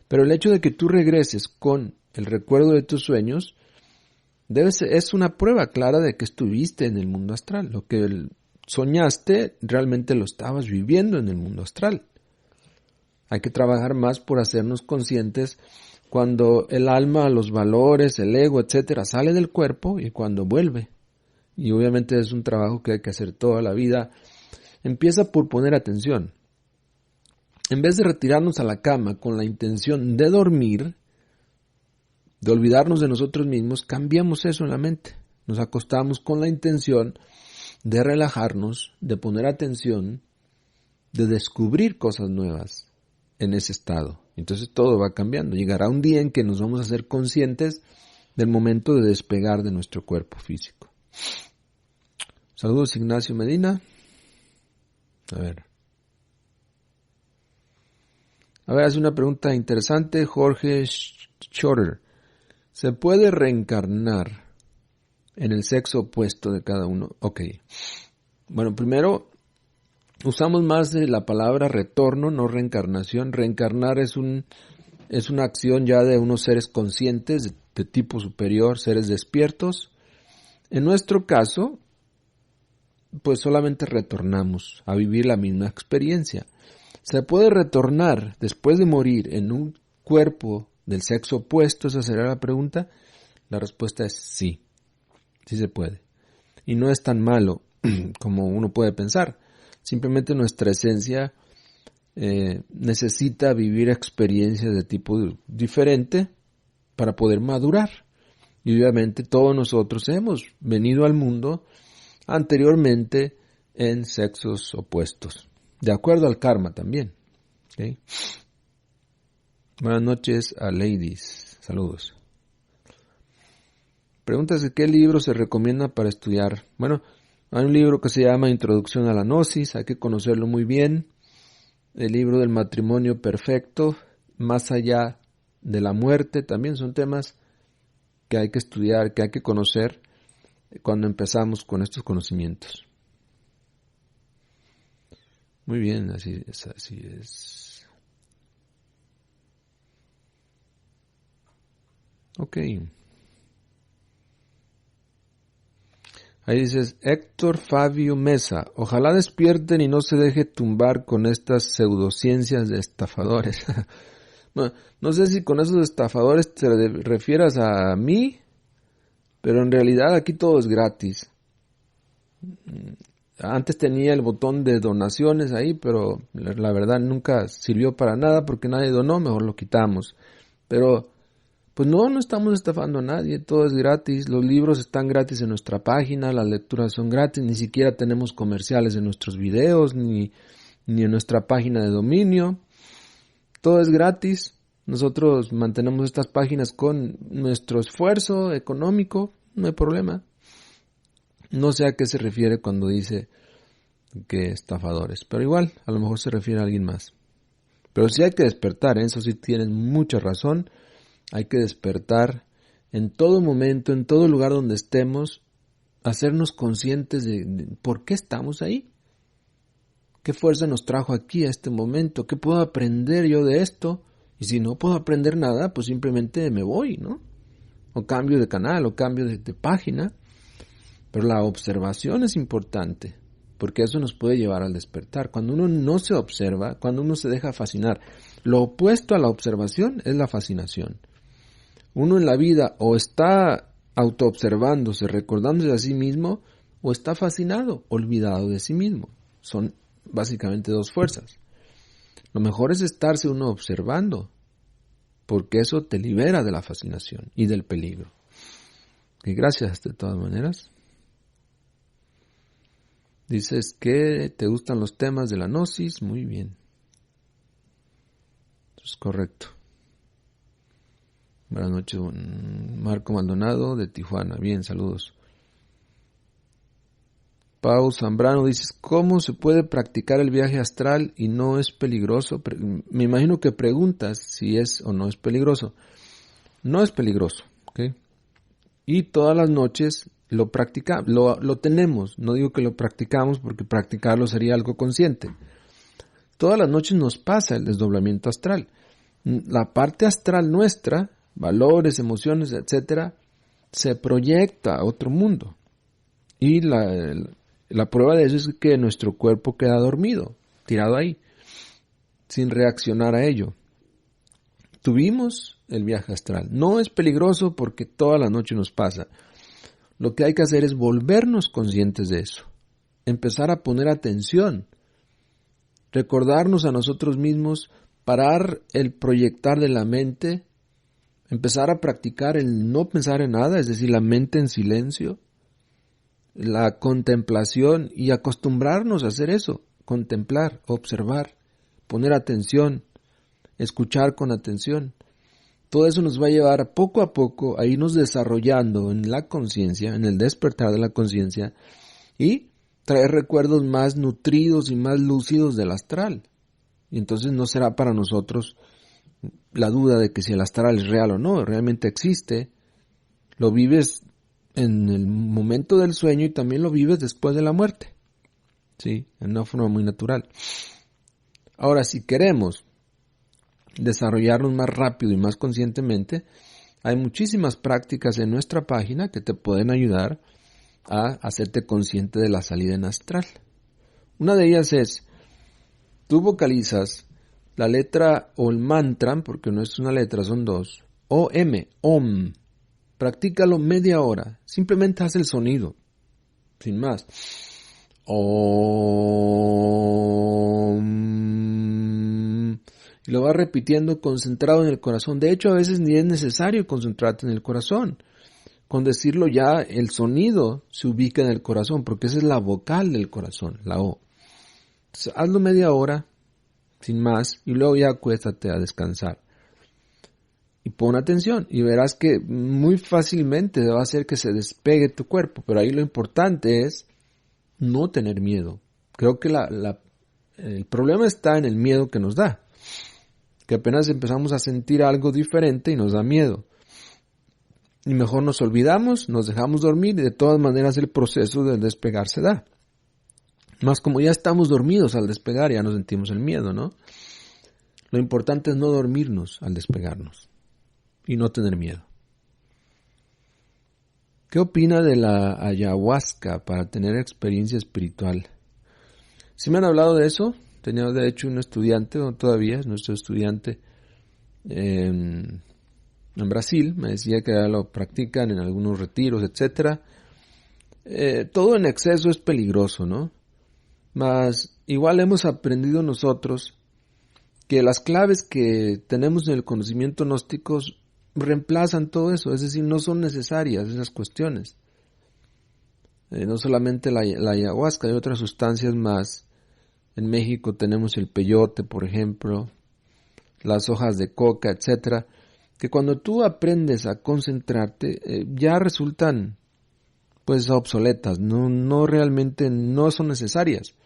Pero el hecho de que tú regreses con el recuerdo de tus sueños es una prueba clara de que estuviste en el mundo astral. Lo que soñaste realmente lo estabas viviendo en el mundo astral. Hay que trabajar más por hacernos conscientes cuando el alma, los valores, el ego, etcétera, sale del cuerpo y cuando vuelve. Y obviamente es un trabajo que hay que hacer toda la vida. Empieza por poner atención. En vez de retirarnos a la cama con la intención de dormir, de olvidarnos de nosotros mismos, cambiamos eso en la mente. Nos acostamos con la intención de relajarnos, de poner atención, de descubrir cosas nuevas en ese estado. Entonces todo va cambiando. Llegará un día en que nos vamos a ser conscientes del momento de despegar de nuestro cuerpo físico. Saludos, Ignacio Medina. A ver, hace una pregunta interesante. Jorge Schotter. ¿Se puede reencarnar en el sexo opuesto de cada uno? Ok. Bueno, primero, usamos más la palabra retorno, no reencarnación. Reencarnar es una acción ya de unos seres conscientes, de tipo superior, seres despiertos. En nuestro caso, pues solamente retornamos a vivir la misma experiencia. ¿Se puede retornar después de morir en un cuerpo del sexo opuesto? Esa será la pregunta. La respuesta es sí. Sí se puede. Y no es tan malo como uno puede pensar. Simplemente nuestra esencia necesita vivir experiencias de tipo diferente para poder madurar. Y obviamente todos nosotros hemos venido al mundo anteriormente en sexos opuestos. De acuerdo al karma también. ¿Okay? Buenas noches a ladies. Saludos. Preguntas de qué libro se recomienda para estudiar. Bueno, hay un libro que se llama Introducción a la Gnosis, hay que conocerlo muy bien. El libro del matrimonio perfecto, Más allá de la muerte, también son temas que hay que estudiar, que hay que conocer cuando empezamos con estos conocimientos. Muy bien, así es, así es. Ok. Ahí dices, Héctor Fabio Mesa, ojalá despierten y no se deje tumbar con estas pseudociencias de estafadores. Bueno, no sé si con esos estafadores te refieras a mí, pero en realidad aquí todo es gratis. Antes tenía el botón de donaciones ahí, pero la verdad nunca sirvió para nada porque nadie donó, mejor lo quitamos. Pero pues no estamos estafando a nadie, todo es gratis, los libros están gratis en nuestra página, las lecturas son gratis, ni siquiera tenemos comerciales en nuestros videos, ni en nuestra página de dominio, todo es gratis. Nosotros mantenemos estas páginas con nuestro esfuerzo económico, no hay problema. No sé a qué se refiere cuando dice que estafadores, pero igual, a lo mejor se refiere a alguien más. Pero sí hay que despertar, eso sí tienes mucha razón. Hay que despertar en todo momento, en todo lugar donde estemos, hacernos conscientes de por qué estamos ahí. ¿Qué fuerza nos trajo aquí a este momento? ¿Qué puedo aprender yo de esto? Y si no puedo aprender nada, pues simplemente me voy, ¿no? O cambio de canal, o cambio de página. Pero la observación es importante, porque eso nos puede llevar al despertar. Cuando uno no se observa, cuando uno se deja fascinar, lo opuesto a la observación es la fascinación. Uno en la vida o está autoobservándose, recordándose a sí mismo, o está fascinado, olvidado de sí mismo. Son básicamente dos fuerzas. Lo mejor es estarse uno observando, porque eso te libera de la fascinación y del peligro. Y gracias de todas maneras. Dices que te gustan los temas de la gnosis, muy bien. Eso es correcto. Buenas noches, Marco Maldonado de Tijuana. Bien, saludos. Pau Zambrano dices, ¿cómo se puede practicar el viaje astral y no es peligroso? Me imagino que preguntas si es o no es peligroso. No es peligroso, ¿ok? Y todas las noches lo practicamos, lo tenemos. No digo que lo practicamos porque practicarlo sería algo consciente. Todas las noches nos pasa el desdoblamiento astral. La parte astral nuestra, valores, emociones, etcétera, se proyecta a otro mundo. Y la prueba de eso es que nuestro cuerpo queda dormido, tirado ahí, sin reaccionar a ello. Tuvimos el viaje astral. No es peligroso porque toda la noche nos pasa. Lo que hay que hacer es volvernos conscientes de eso. Empezar a poner atención. Recordarnos a nosotros mismos, parar el proyectar de la mente, empezar a practicar el no pensar en nada, es decir, la mente en silencio, la contemplación y acostumbrarnos a hacer eso, contemplar, observar, poner atención, escuchar con atención. Todo eso nos va a llevar poco a poco a irnos desarrollando en la conciencia, en el despertar de la conciencia y traer recuerdos más nutridos y más lúcidos del astral. Y entonces no será para nosotros la duda de que si el astral es real o no, realmente existe. Lo vives en el momento del sueño y también lo vives después de la muerte. Sí, en una forma muy natural. Ahora, si queremos desarrollarnos más rápido y más conscientemente, hay muchísimas prácticas en nuestra página que te pueden ayudar a hacerte consciente de la salida en astral. Una de ellas es, tú vocalizas la letra o el mantra, porque no es una letra, son dos, O-M, OM. Practícalo media hora, simplemente haz el sonido, sin más. OM. Y lo vas repitiendo concentrado en el corazón. De hecho, a veces ni es necesario concentrarte en el corazón. Con decirlo ya, el sonido se ubica en el corazón, porque esa es la vocal del corazón, la O. Entonces, hazlo media hora, sin más, y luego ya acuéstate a descansar. Y pon atención, y verás que muy fácilmente va a hacer que se despegue tu cuerpo. Pero ahí lo importante es no tener miedo. Creo que el problema está en el miedo que nos da. Que apenas empezamos a sentir algo diferente y nos da miedo. Y mejor nos olvidamos, nos dejamos dormir y de todas maneras el proceso del despegar se da. Más como ya estamos dormidos al despegar, ya no sentimos el miedo, ¿no? Lo importante es no dormirnos al despegarnos y no tener miedo. ¿Qué opina de la ayahuasca para tener experiencia espiritual? Sí me han hablado de eso. Tenía de hecho un estudiante, o todavía es nuestro estudiante en Brasil. Me decía que lo practican en algunos retiros, etcétera. Todo en exceso es peligroso, ¿no? Mas igual hemos aprendido nosotros que las claves que tenemos en el conocimiento gnóstico reemplazan todo eso, es decir, no son necesarias esas cuestiones. No solamente la ayahuasca, hay otras sustancias más. En México tenemos el peyote, por ejemplo, las hojas de coca, etcétera, que cuando tú aprendes a concentrarte, ya resultan pues obsoletas, no realmente no son necesarias.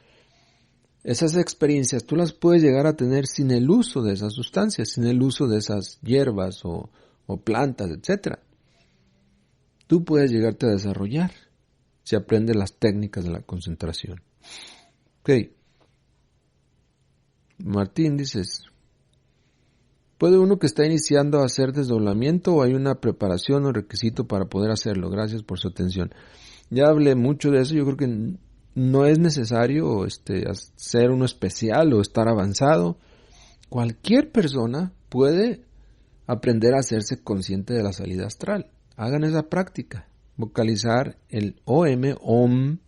Esas experiencias tú las puedes llegar a tener sin el uso de esas sustancias, sin el uso de esas hierbas o plantas, etcétera. Tú puedes llegarte a desarrollar si aprendes las técnicas de la concentración. Ok. Martín, dices, ¿puede uno que está iniciando a hacer desdoblamiento o hay una preparación o requisito para poder hacerlo? Gracias por su atención. Ya hablé mucho de eso, yo creo que no es necesario ser uno especial o estar avanzado. Cualquier persona puede aprender a hacerse consciente de la salida astral. Hagan esa práctica, vocalizar el OM,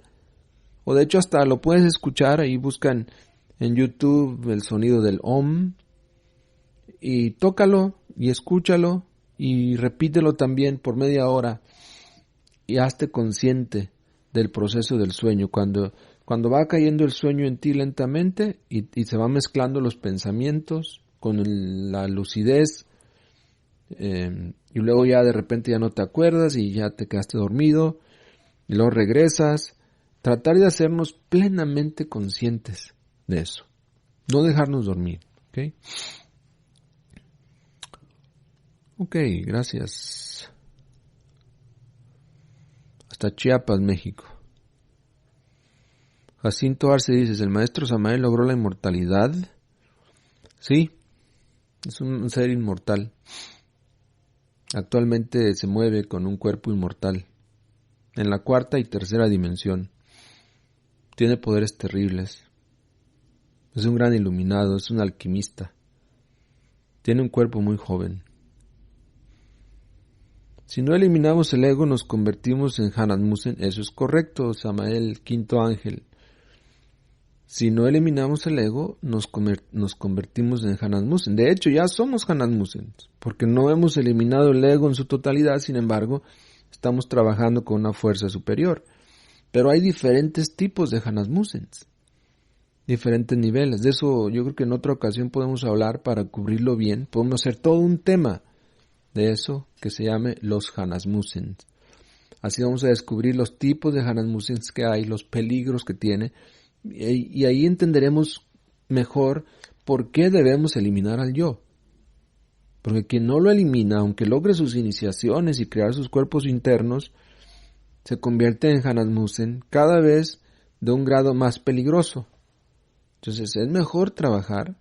o de hecho hasta lo puedes escuchar, ahí buscan en YouTube el sonido del OM, y tócalo y escúchalo y repítelo también por media hora y hazte consciente del proceso del sueño. Cuando va cayendo el sueño en ti lentamente y se van mezclando los pensamientos con la lucidez, y luego ya de repente ya no te acuerdas y ya te quedaste dormido y luego regresas. Tratar de hacernos plenamente conscientes de eso, no dejarnos dormir, ¿ok? Ok, gracias. Hasta Chiapas, México. Jacinto Arce dices, ¿el maestro Samael logró la inmortalidad? Sí, es un ser inmortal. Actualmente se mueve con un cuerpo inmortal en la cuarta y tercera dimensión. Tiene poderes terribles. Es un gran iluminado, es un alquimista. Tiene un cuerpo muy joven. Si no eliminamos el ego, nos convertimos en Hanasmussen. Eso es correcto, Samael, quinto ángel. Si no eliminamos el ego, nos convertimos en Hanasmussen. De hecho, ya somos Hanasmussen, porque no hemos eliminado el ego en su totalidad. Sin embargo, estamos trabajando con una fuerza superior. Pero hay diferentes tipos de Hanasmussen, diferentes niveles. De eso yo creo que en otra ocasión podemos hablar para cubrirlo bien. Podemos hacer todo un tema de eso que se llame los Hanasmussen. Así vamos a descubrir los tipos de Hanasmussen que hay, los peligros que tiene, y ahí entenderemos mejor por qué debemos eliminar al yo. Porque quien no lo elimina, aunque logre sus iniciaciones y crear sus cuerpos internos, se convierte en Hanasmussen cada vez de un grado más peligroso. Entonces es mejor trabajar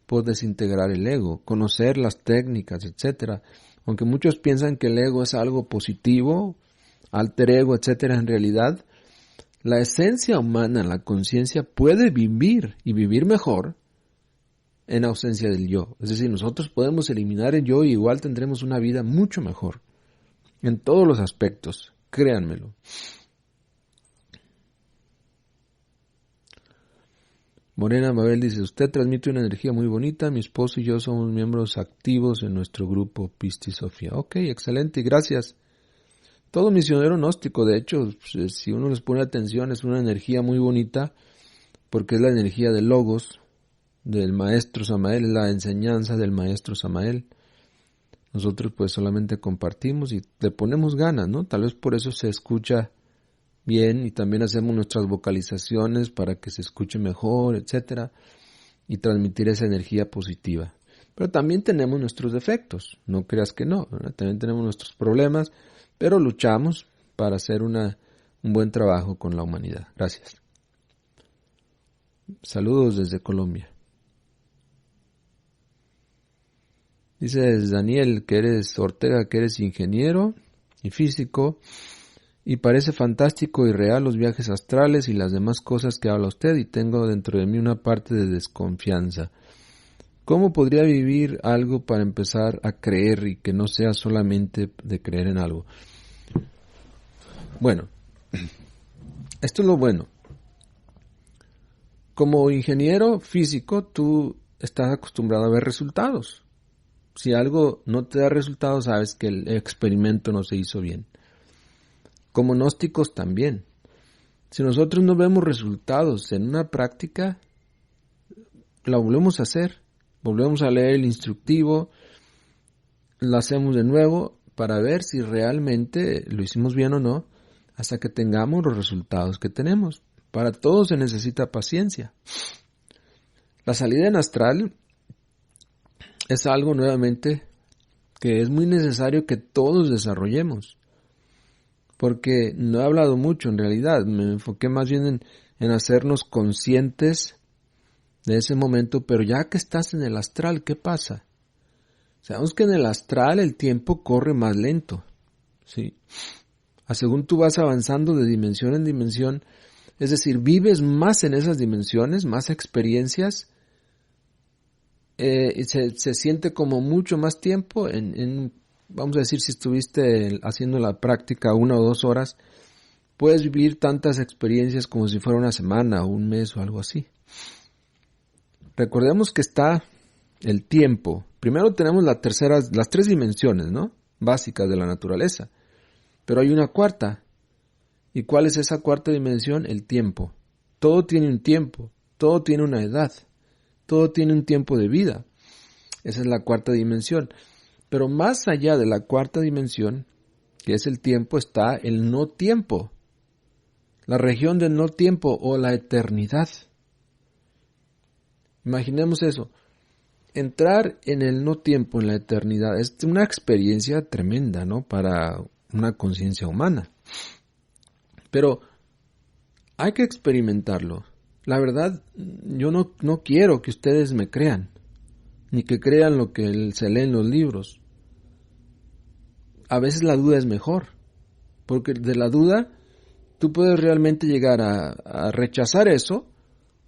por desintegrar el ego, conocer las técnicas, etcétera. Aunque muchos piensan que el ego es algo positivo, alter ego, etcétera, en realidad la esencia humana, la conciencia, puede vivir y vivir mejor en ausencia del yo. Es decir, nosotros podemos eliminar el yo y igual tendremos una vida mucho mejor en todos los aspectos, créanmelo. Morena Mabel dice, usted transmite una energía muy bonita, mi esposo y yo somos miembros activos en nuestro grupo Pisti Sofía. Ok, excelente, gracias. Todo misionero gnóstico, de hecho, si uno les pone atención, es una energía muy bonita, porque es la energía del Logos, del Maestro Samael, es la enseñanza del Maestro Samael. Nosotros pues solamente compartimos y le ponemos ganas, ¿no? Tal vez por eso se escucha bien y también hacemos nuestras vocalizaciones para que se escuche mejor, etcétera, y transmitir esa energía positiva. Pero también tenemos nuestros defectos, no creas que no, ¿verdad? También tenemos nuestros problemas, pero luchamos para hacer un buen trabajo con la humanidad. Gracias. Saludos desde Colombia. Dices Daniel Ortega, que eres ingeniero y físico, y parece fantástico y real los viajes astrales y las demás cosas que habla usted, y tengo dentro de mí una parte de desconfianza. ¿Cómo podría vivir algo para empezar a creer y que no sea solamente de creer en algo? Bueno, esto es lo bueno. Como ingeniero físico, tú estás acostumbrado a ver resultados. Si algo no te da resultados, sabes que el experimento no se hizo bien. Como gnósticos también. Si nosotros no vemos resultados en una práctica, la volvemos a hacer. Volvemos a leer el instructivo, lo hacemos de nuevo para ver si realmente lo hicimos bien o no, hasta que tengamos los resultados que tenemos. Para todo se necesita paciencia. La salida en astral es algo nuevamente que es muy necesario que todos desarrollemos. Porque no he hablado mucho en realidad, me enfoqué más bien en hacernos conscientes de ese momento, pero ya que estás en el astral, ¿qué pasa? Sabemos que en el astral el tiempo corre más lento, ¿sí? Según tú vas avanzando de dimensión en dimensión, es decir, vives más en esas dimensiones, más experiencias, se siente como mucho más tiempo, vamos a decir, si estuviste haciendo la práctica 1 o 2 horas, puedes vivir tantas experiencias como si fuera una semana o un mes o algo así. Recordemos que está el tiempo. Primero tenemos las 3 dimensiones, ¿no? Básicas de la naturaleza. Pero hay una cuarta. ¿Y cuál es esa cuarta dimensión? El tiempo. Todo tiene un tiempo. Todo tiene una edad. Todo tiene un tiempo de vida. Esa es la cuarta dimensión. Pero más allá de la cuarta dimensión, que es el tiempo, está el no tiempo. La región del no tiempo o la eternidad. Imaginemos eso. Entrar en el no tiempo, en la eternidad, es una experiencia tremenda, ¿no? Para una conciencia humana. Pero hay que experimentarlo. La verdad, yo no quiero que ustedes me crean, ni que crean lo que se lee en los libros. A veces la duda es mejor, porque de la duda tú puedes realmente llegar a rechazar eso,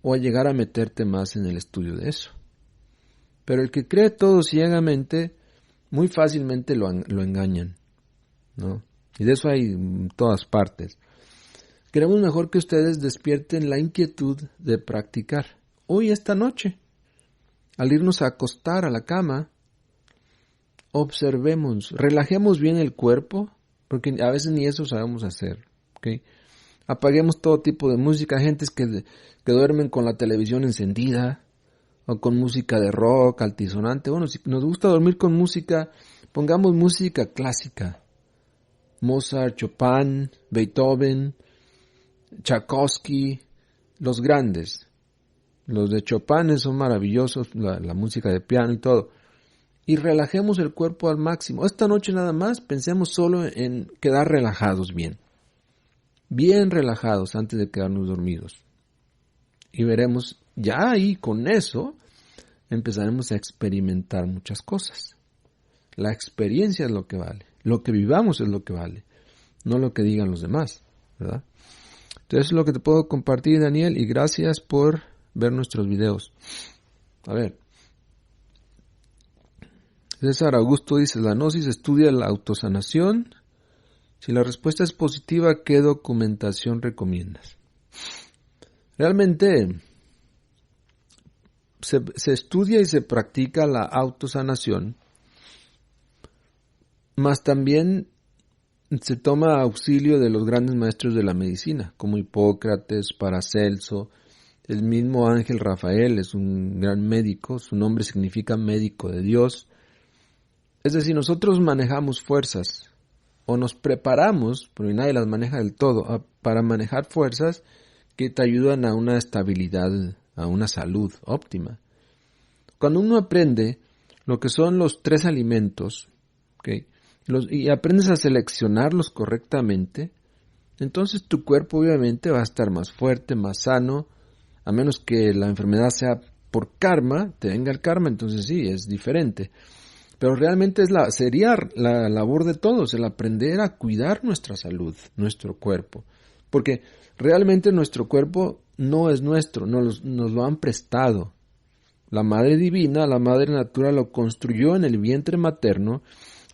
o a llegar a meterte más en el estudio de eso. Pero el que cree todo ciegamente, muy fácilmente lo engañan, ¿no? Y de eso hay en todas partes. Queremos mejor que ustedes despierten la inquietud de practicar. Hoy, esta noche, al irnos a acostar a la cama, observemos, relajemos bien el cuerpo, porque a veces ni eso sabemos hacer, ¿ok? Apaguemos todo tipo de música, gentes que duermen con la televisión encendida o con música de rock altisonante. Bueno, si nos gusta dormir con música, pongamos música clásica. Mozart, Chopin, Beethoven, Tchaikovsky, los grandes. Los de Chopin son maravillosos, la música de piano y todo. Y relajemos el cuerpo al máximo. Esta noche nada más pensemos solo en quedar relajados bien. Bien relajados antes de quedarnos dormidos. Y veremos, ya ahí con eso, empezaremos a experimentar muchas cosas. La experiencia es lo que vale. Lo que vivamos es lo que vale. No lo que digan los demás, ¿verdad? Entonces es lo que te puedo compartir, Daniel, y gracias por ver nuestros videos. A ver. César Augusto dice, la gnosis estudia la autosanación. Si la respuesta es positiva, ¿qué documentación recomiendas? Realmente se estudia y se practica la autosanación, mas también se toma auxilio de los grandes maestros de la medicina, como Hipócrates, Paracelso, el mismo Ángel Rafael es un gran médico, su nombre significa médico de Dios. Es decir, nosotros manejamos fuerzas, o nos preparamos, porque nadie las maneja del todo, para manejar fuerzas que te ayudan a una estabilidad, a una salud óptima. Cuando uno aprende lo que son los 3 alimentos, ¿okay?, y aprendes a seleccionarlos correctamente, entonces tu cuerpo obviamente va a estar más fuerte, más sano, a menos que la enfermedad sea por karma, te venga el karma, entonces sí, es diferente. Pero realmente sería la labor de todos, el aprender a cuidar nuestra salud, nuestro cuerpo. Porque realmente nuestro cuerpo no es nuestro, nos lo han prestado. La Madre Divina, la Madre Natura lo construyó en el vientre materno,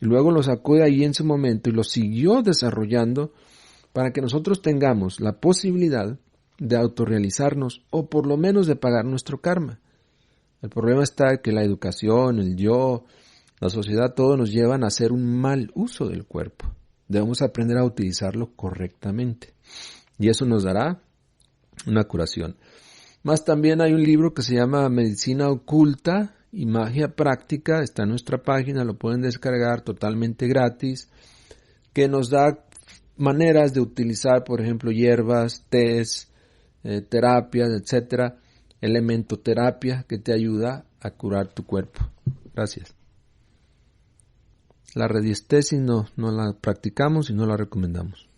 y luego lo sacó de ahí en su momento y lo siguió desarrollando para que nosotros tengamos la posibilidad de autorrealizarnos o por lo menos de pagar nuestro karma. El problema está que la educación, el yo, la sociedad, todo nos llevan a hacer un mal uso del cuerpo. Debemos aprender a utilizarlo correctamente. Y eso nos dará una curación. Más también hay un libro que se llama Medicina Oculta y Magia Práctica. Está en nuestra página, lo pueden descargar totalmente gratis. Que nos da maneras de utilizar, por ejemplo, hierbas, tés, terapias, etcétera. Elementoterapia que te ayuda a curar tu cuerpo. Gracias. La radiestesis no la practicamos y no la recomendamos.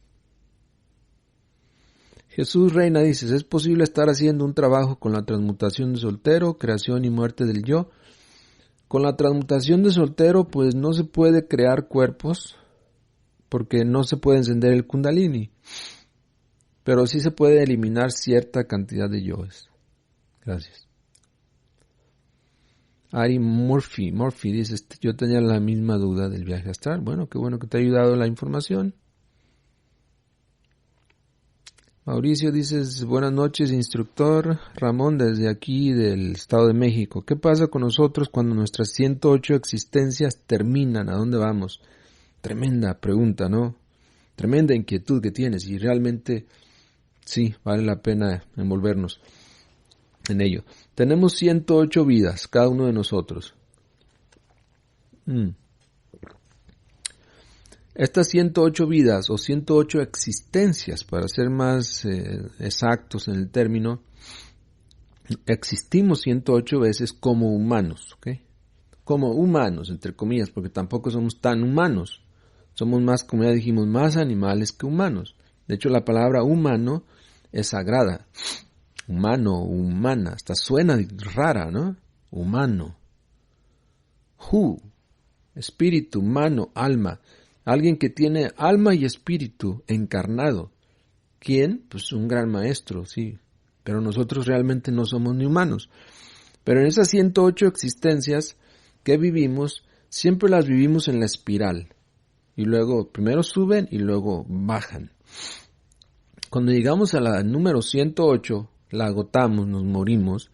Jesús Reina dice, ¿es posible estar haciendo un trabajo con la transmutación de soltero, creación y muerte del yo? Con la transmutación de soltero, pues no se puede crear cuerpos, porque no se puede encender el kundalini, pero sí se puede eliminar cierta cantidad de yoes. Gracias. Ari Murphy dice, yo tenía la misma duda del viaje astral. Bueno, qué bueno que te ha ayudado la información. Mauricio dice, buenas noches, instructor Ramón, desde aquí del Estado de México. ¿Qué pasa con nosotros cuando nuestras 108 existencias terminan? ¿A dónde vamos? Tremenda pregunta, ¿no? Tremenda inquietud que tienes y realmente sí, vale la pena envolvernos en ello. Tenemos 108 vidas, cada uno de nosotros. Estas 108 vidas o 108 existencias, para ser más exactos en el término, existimos 108 veces como humanos, ¿ok? Como humanos, entre comillas, porque tampoco somos tan humanos. Somos más, como ya dijimos, más animales que humanos. De hecho, la palabra humano es sagrada. Humano, humana, hasta suena rara, ¿no? Humano. Espíritu, humano, alma. Alguien que tiene alma y espíritu encarnado. ¿Quién? Pues un gran maestro, sí. Pero nosotros realmente no somos ni humanos. Pero en esas 108 existencias que vivimos, siempre las vivimos en la espiral. Y luego, primero suben y luego bajan. Cuando llegamos a la número 108, la agotamos, nos morimos,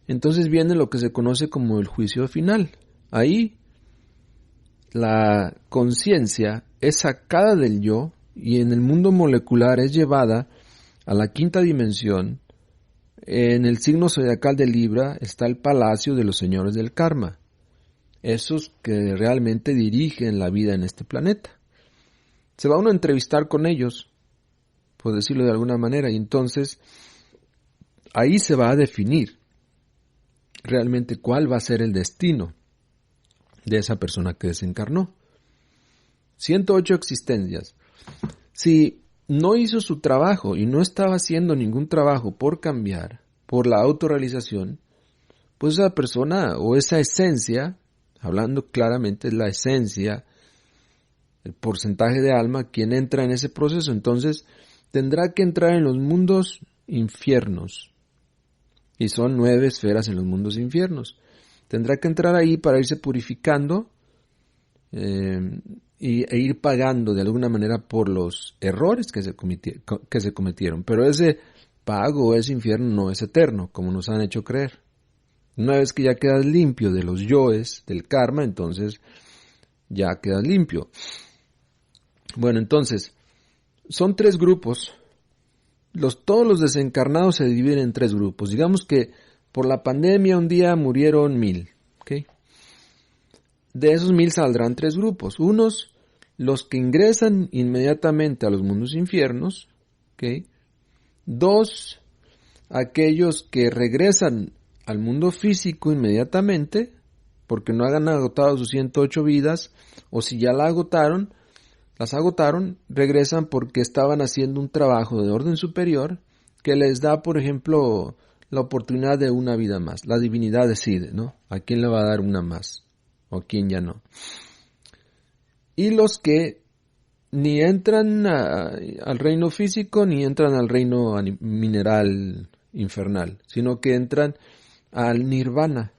entonces viene lo que se conoce como el juicio final. Ahí la conciencia es sacada del yo y en el mundo molecular es llevada a la quinta dimensión. En el signo zodiacal de Libra está el palacio de los señores del karma, esos que realmente dirigen la vida en este planeta. Se va uno a entrevistar con ellos, por decirlo de alguna manera, y entonces ahí se va a definir realmente cuál va a ser el destino de esa persona que desencarnó. 108 existencias. Si no hizo su trabajo y no estaba haciendo ningún trabajo por cambiar, por la autorrealización, pues esa persona o esa esencia, hablando claramente, es la esencia, el porcentaje de alma, quien entra en ese proceso, entonces tendrá que entrar en los mundos infiernos. Y son 9 esferas en los mundos infiernos. Tendrá que entrar ahí para irse purificando e ir pagando de alguna manera por los errores que se cometieron. Pero ese pago, ese infierno no es eterno, como nos han hecho creer. Una vez que ya quedas limpio de los yoes, del karma, entonces ya quedas limpio. Bueno, entonces, son 3 grupos. Todos los desencarnados se dividen en 3 grupos. Digamos que por la pandemia un día murieron 1000. ¿Okay? De esos 1000 saldrán 3 grupos. Unos, los que ingresan inmediatamente a los mundos infiernos. ¿Okay? 2, aquellos que regresan al mundo físico inmediatamente. porque no hayan agotado sus 108 vidas, o si ya las agotaron, regresan porque estaban haciendo un trabajo de orden superior que les da, por ejemplo, la oportunidad de una vida más. La divinidad decide, ¿no? ¿A quién le va a dar una más? ¿O a quién ya no? Y los que ni entran al reino físico, ni entran al reino mineral infernal, sino que entran al nirvana,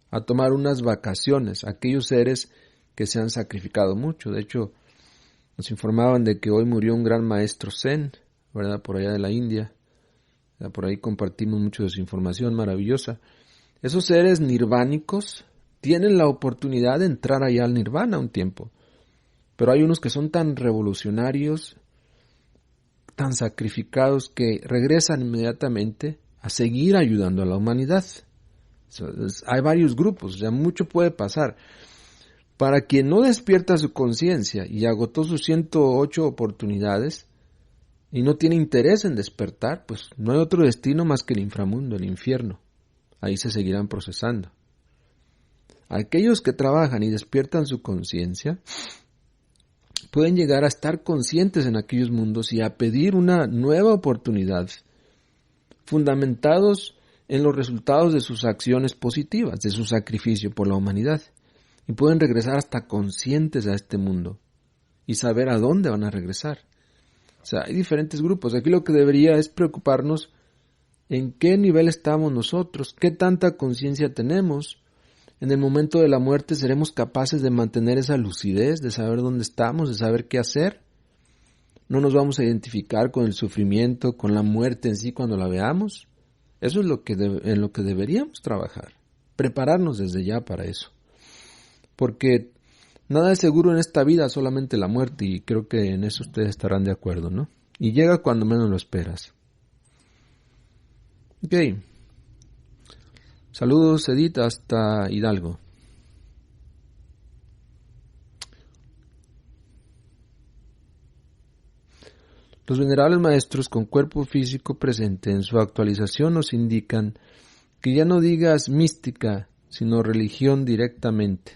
a tomar unas vacaciones, aquellos seres que se han sacrificado mucho. De hecho, nos informaban de que hoy murió un gran maestro Zen, ¿verdad? Por allá de la India. Por ahí compartimos mucho de su información maravillosa. Esos seres nirvánicos tienen la oportunidad de entrar allá al nirvana un tiempo. Pero hay unos que son tan revolucionarios, tan sacrificados, que regresan inmediatamente a seguir ayudando a la humanidad. Hay varios grupos, ya mucho puede pasar. Para quien no despierta su conciencia y agotó sus 108 oportunidades y no tiene interés en despertar, pues no hay otro destino más que el inframundo, el infierno. Ahí se seguirán procesando. Aquellos que trabajan y despiertan su conciencia pueden llegar a estar conscientes en aquellos mundos y a pedir una nueva oportunidad, fundamentados en los resultados de sus acciones positivas, de su sacrificio por la humanidad. Y pueden regresar hasta conscientes a este mundo y saber a dónde van a regresar. O sea, hay diferentes grupos. Aquí lo que debería es preocuparnos en qué nivel estamos nosotros, qué tanta conciencia tenemos. En el momento de la muerte seremos capaces de mantener esa lucidez, de saber dónde estamos, de saber qué hacer. No nos vamos a identificar con el sufrimiento, con la muerte en sí cuando la veamos. Eso es en lo que deberíamos trabajar, prepararnos desde ya para eso. Porque nada es seguro en esta vida, solamente la muerte, y creo que en eso ustedes estarán de acuerdo, ¿no? Y llega cuando menos lo esperas. Ok. Saludos, Edith, hasta Hidalgo. Los venerables maestros con cuerpo físico presente en su actualización nos indican que ya no digas mística, sino religión directamente.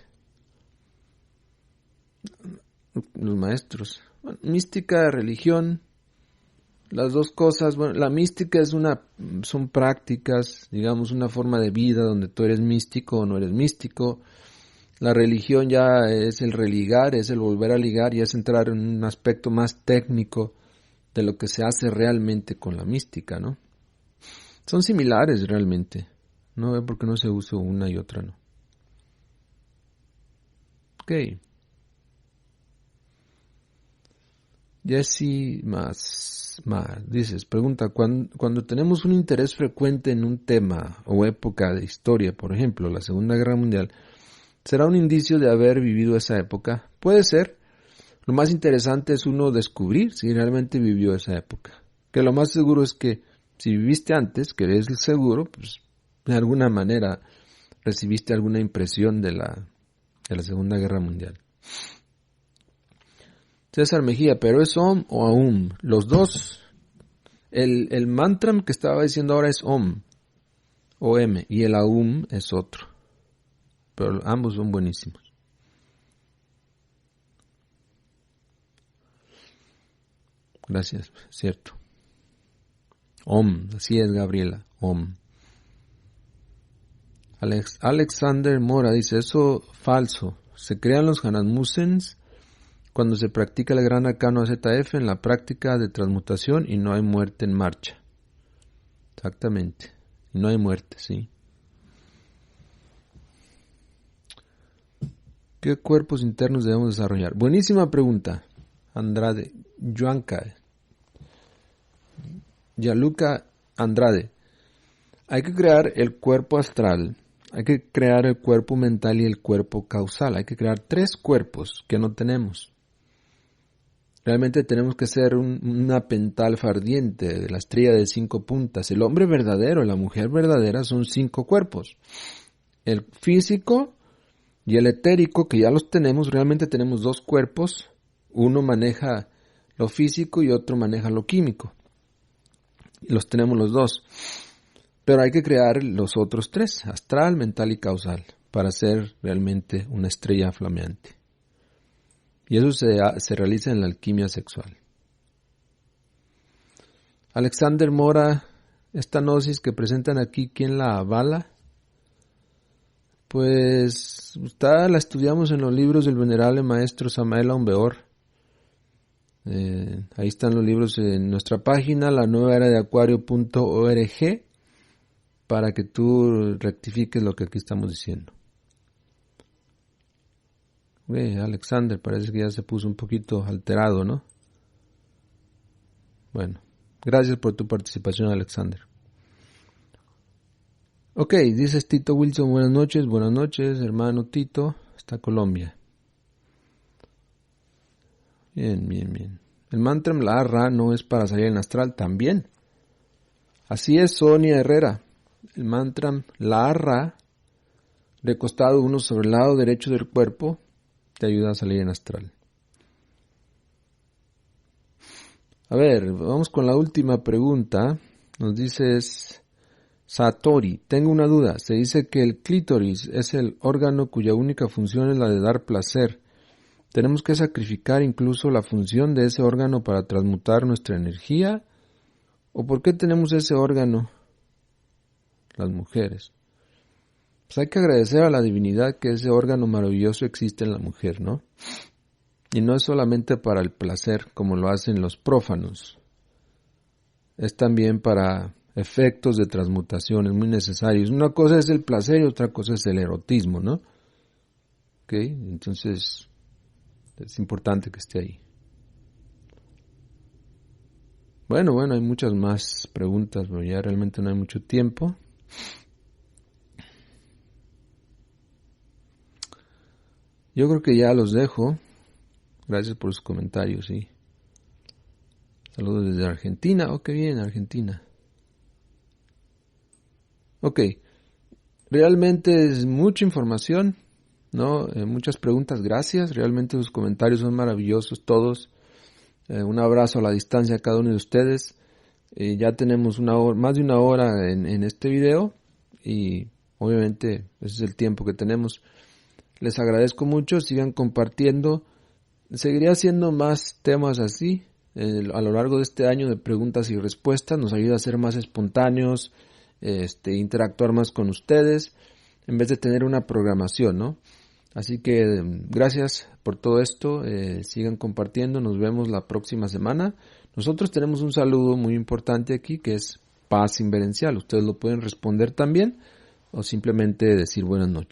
Los maestros. Bueno, mística, religión, las dos cosas. Bueno, la mística son prácticas, digamos, una forma de vida donde tú eres místico o no eres místico. La religión ya es el religar, es el volver a ligar, y es entrar en un aspecto más técnico de lo que se hace realmente con la mística, ¿no? Son similares realmente. No veo por qué no se usa una y otra, ¿no? Ok. Jesse más dices, pregunta, cuando tenemos un interés frecuente en un tema o época de historia, por ejemplo, la Segunda Guerra Mundial, ¿será un indicio de haber vivido esa época? Puede ser. Lo más interesante es uno descubrir si realmente vivió esa época. Que lo más seguro es que si viviste antes, que eres seguro, pues de alguna manera recibiste alguna impresión de la Segunda Guerra Mundial. César Mejía, ¿pero es Om o Aum? Los dos. El mantra que estaba diciendo ahora es Om, o M, y el Aum es otro. Pero ambos son buenísimos. Gracias, cierto. Om, así es, Gabriela, Om. Alexander Mora dice, eso falso. Se crean los Hananmusens cuando se practica el gran arcano ZF en la práctica de transmutación y no hay muerte en marcha. Exactamente. Y no hay muerte, sí. ¿Qué cuerpos internos debemos desarrollar? Buenísima pregunta. Andrade, Yuanca, Yaluca Andrade. Hay que crear el cuerpo astral, hay que crear el cuerpo mental y el cuerpo causal. Hay que crear 3 cuerpos que no tenemos. Realmente tenemos que ser una pentalfa ardiente de la estrella de 5 puntas. El hombre verdadero, la mujer verdadera son 5 cuerpos. El físico y el etérico, que ya los tenemos, realmente tenemos 2 cuerpos. Uno maneja lo físico y otro maneja lo químico. Los tenemos los dos. Pero hay que crear los otros 3, astral, mental y causal. para ser realmente una estrella flameante. Y eso se realiza en la alquimia sexual. Alexander Mora, esta gnosis que presentan aquí, ¿quién la avala? Pues la estudiamos en los libros del venerable maestro Samael Aumbeor. Ahí están los libros en nuestra página, la nueva era de acuario.org, para que tú rectifiques lo que aquí estamos diciendo. Alexander, parece que ya se puso un poquito alterado, ¿no? Bueno, gracias por tu participación, Alexander. Ok, dices Tito Wilson, buenas noches, hermano Tito, hasta Colombia. Bien. El mantra La Ra no es para salir en astral, también. Así es, Sonia Herrera. El mantra La Ra, recostado uno sobre el lado derecho del cuerpo, te ayuda a salir en astral. A ver, vamos con la última pregunta. Nos dices Satori, tengo una duda. Se dice que el clítoris es el órgano cuya única función es la de dar placer. ¿Tenemos que sacrificar incluso la función de ese órgano para transmutar nuestra energía? ¿O por qué tenemos ese órgano las mujeres? Pues hay que agradecer a la divinidad que ese órgano maravilloso existe en la mujer, ¿no? Y no es solamente para el placer como lo hacen los prófanos. Es también para efectos de transmutación, es muy necesario. Una cosa es el placer y otra cosa es el erotismo, ¿no? ¿Ok? Entonces es importante que esté ahí. Bueno, hay muchas más preguntas, pero ya realmente no hay mucho tiempo. Yo creo que ya los dejo. Gracias por sus comentarios, sí. Saludos desde Argentina. Oh, qué bien, Argentina. Ok. Realmente es mucha información, ¿no? Muchas preguntas, gracias. Realmente sus comentarios son maravillosos todos. Un abrazo a la distancia a cada uno de ustedes. Ya tenemos más de una hora en este video y obviamente ese es el tiempo que tenemos. Les agradezco mucho, sigan compartiendo. Seguiré haciendo más temas así a lo largo de este año de preguntas y respuestas. Nos ayuda a ser más espontáneos, interactuar más con ustedes, en vez de tener una programación, ¿no? Así que gracias por todo esto. Sigan compartiendo. Nos vemos la próxima semana. Nosotros tenemos un saludo muy importante aquí que es paz inverencial. Ustedes lo pueden responder también o simplemente decir buenas noches.